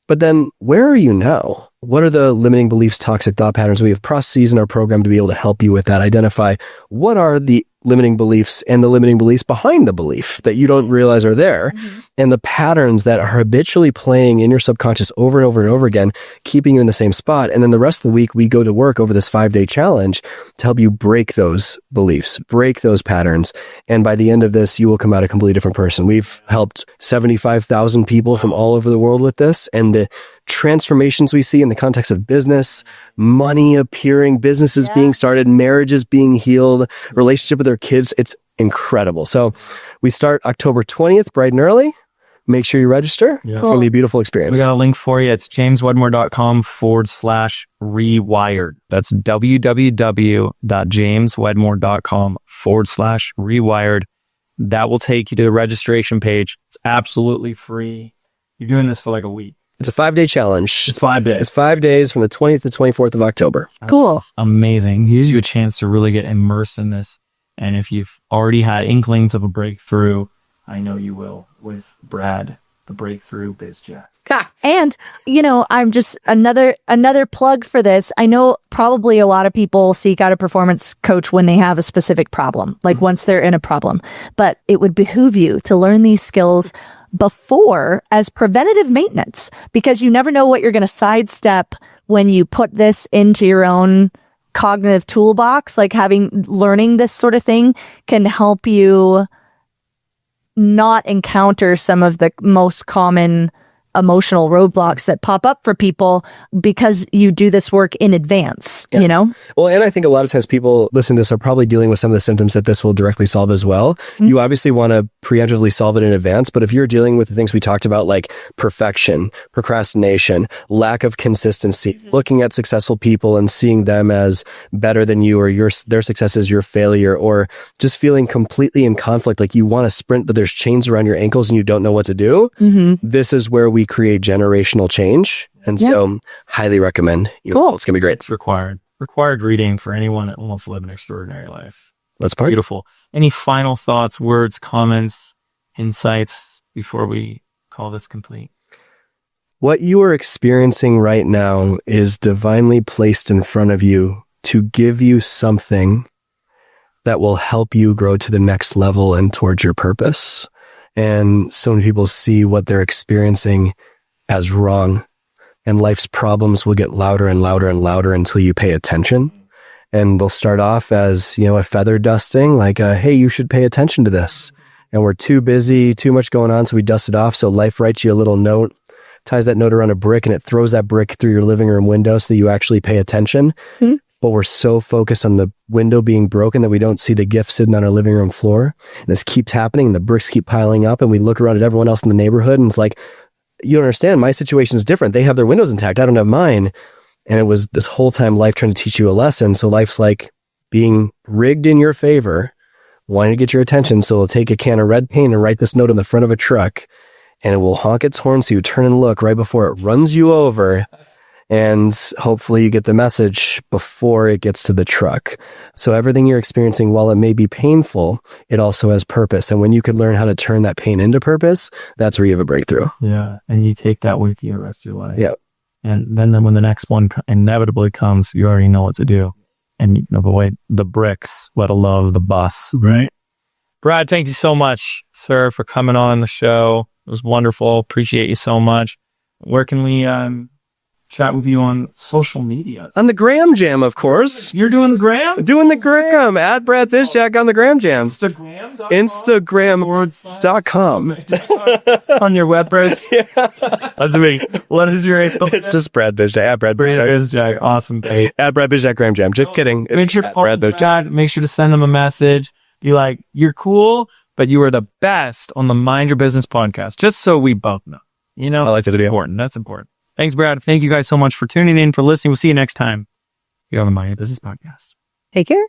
But then where are you now? What are the limiting beliefs, toxic thought patterns? We have processes in our program to be able to help you with that. Identify what are the limiting beliefs and the limiting beliefs behind the belief that you don't realize are there, and the patterns that are habitually playing in your subconscious over and over and over again, keeping you in the same spot. And then the rest of the week, we go to work over this 5-day challenge to help you break those beliefs, break those patterns. And by the end of this, you will come out a completely different person. We've helped 75,000 people from all over the world with this, and the transformations we see in the context of business, money appearing, businesses being started, marriages being healed, relationship with their kids. It's incredible. So we start October 20th, bright and early. Make sure you register. It's going to be a beautiful experience. We got a link for you. It's jameswedmore.com/rewired. That's www.jameswedmore.com/rewired. That will take you to the registration page. It's absolutely free. You're doing this for like a week. It's a 5-day challenge. It's 5 days. It's 5 days from the 20th to 24th of October. That's Cool. amazing. Gives you a chance to really get immersed in this. And if you've already had inklings of a breakthrough, I know you will with Brad, the Breakthrough Bizjack. And, I'm just another plug for this. I know probably a lot of people seek out a performance coach when they have a specific problem, like once they're in a problem. But it would behoove you to learn these skills before as preventative maintenance, because you never know what you're going to sidestep when you put this into your own cognitive toolbox. Like learning this sort of thing can help you not encounter some of the most common emotional roadblocks that pop up for people because you do this work in advance, Well, and I think a lot of times people listening to this are probably dealing with some of the symptoms that this will directly solve as well. Mm-hmm. You obviously want to preemptively solve it in advance, but if you're dealing with the things we talked about, like perfection, procrastination, lack of consistency, looking at successful people and seeing them as better than you, or their success is your failure, or just feeling completely in conflict, like you want to sprint, but there's chains around your ankles and you don't know what to do. Mm-hmm. This is where we create generational change. And so highly recommend. Cool. It's going to be great. It's required reading for anyone that wants to live an extraordinary life. That's part. Beautiful. Any final thoughts, words, comments, insights before we call this complete? What you are experiencing right now is divinely placed in front of you to give you something that will help you grow to the next level and towards your purpose. And so many people see what they're experiencing as wrong, and life's problems will get louder and louder and louder until you pay attention. And they'll start off as, a feather dusting, like, hey, you should pay attention to this. And we're too busy, too much going on. So we dust it off. So life writes you a little note, ties that note around a brick, and it throws that brick through your living room window so that you actually pay attention. Mm-hmm. But we're so focused on the window being broken that we don't see the gift sitting on our living room floor. And this keeps happening, and the bricks keep piling up, and we look around at everyone else in the neighborhood, and it's like, you don't understand. My situation is different. They have their windows intact. I don't have mine. And it was this whole time life trying to teach you a lesson. So life's like being rigged in your favor, wanting to get your attention. So it'll take a can of red paint and write this note on the front of a truck, and it will honk its horn so you turn and look right before it runs you over. And hopefully you get the message before it gets to the truck. So everything you're experiencing, while it may be painful, it also has purpose. And when you can learn how to turn that pain into purpose, that's where you have a breakthrough. Yeah. And you take that with you the rest of your life. Yeah. And then when the next one inevitably comes, you already know what to do. And you can avoid the bricks, let alone the bus. Right. Brad, thank you so much, sir, for coming on the show. It was wonderful. Appreciate you so much. Where can we chat with you on social media? On the Graham Jam, of course. You're doing the Graham? Doing the Graham. At Brad Bizjack on the Graham Jam. Instagram.com? Instagram.com. On your web browser? Yeah. That's me. What is your handle? It's just Brad Bizjack. At Brad Bizjack. Awesome. At Brad Bizjack Graham Jam. Just kidding. Make sure to send them a message. Be like, you're cool, but you are the best on the Mind Your Business podcast. Just so we both know. I like that idea. Important. That's important. Thanks, Brad. Thank you guys so much for tuning in, for listening. We'll see you next time here on the Mind Your Business podcast. Take care.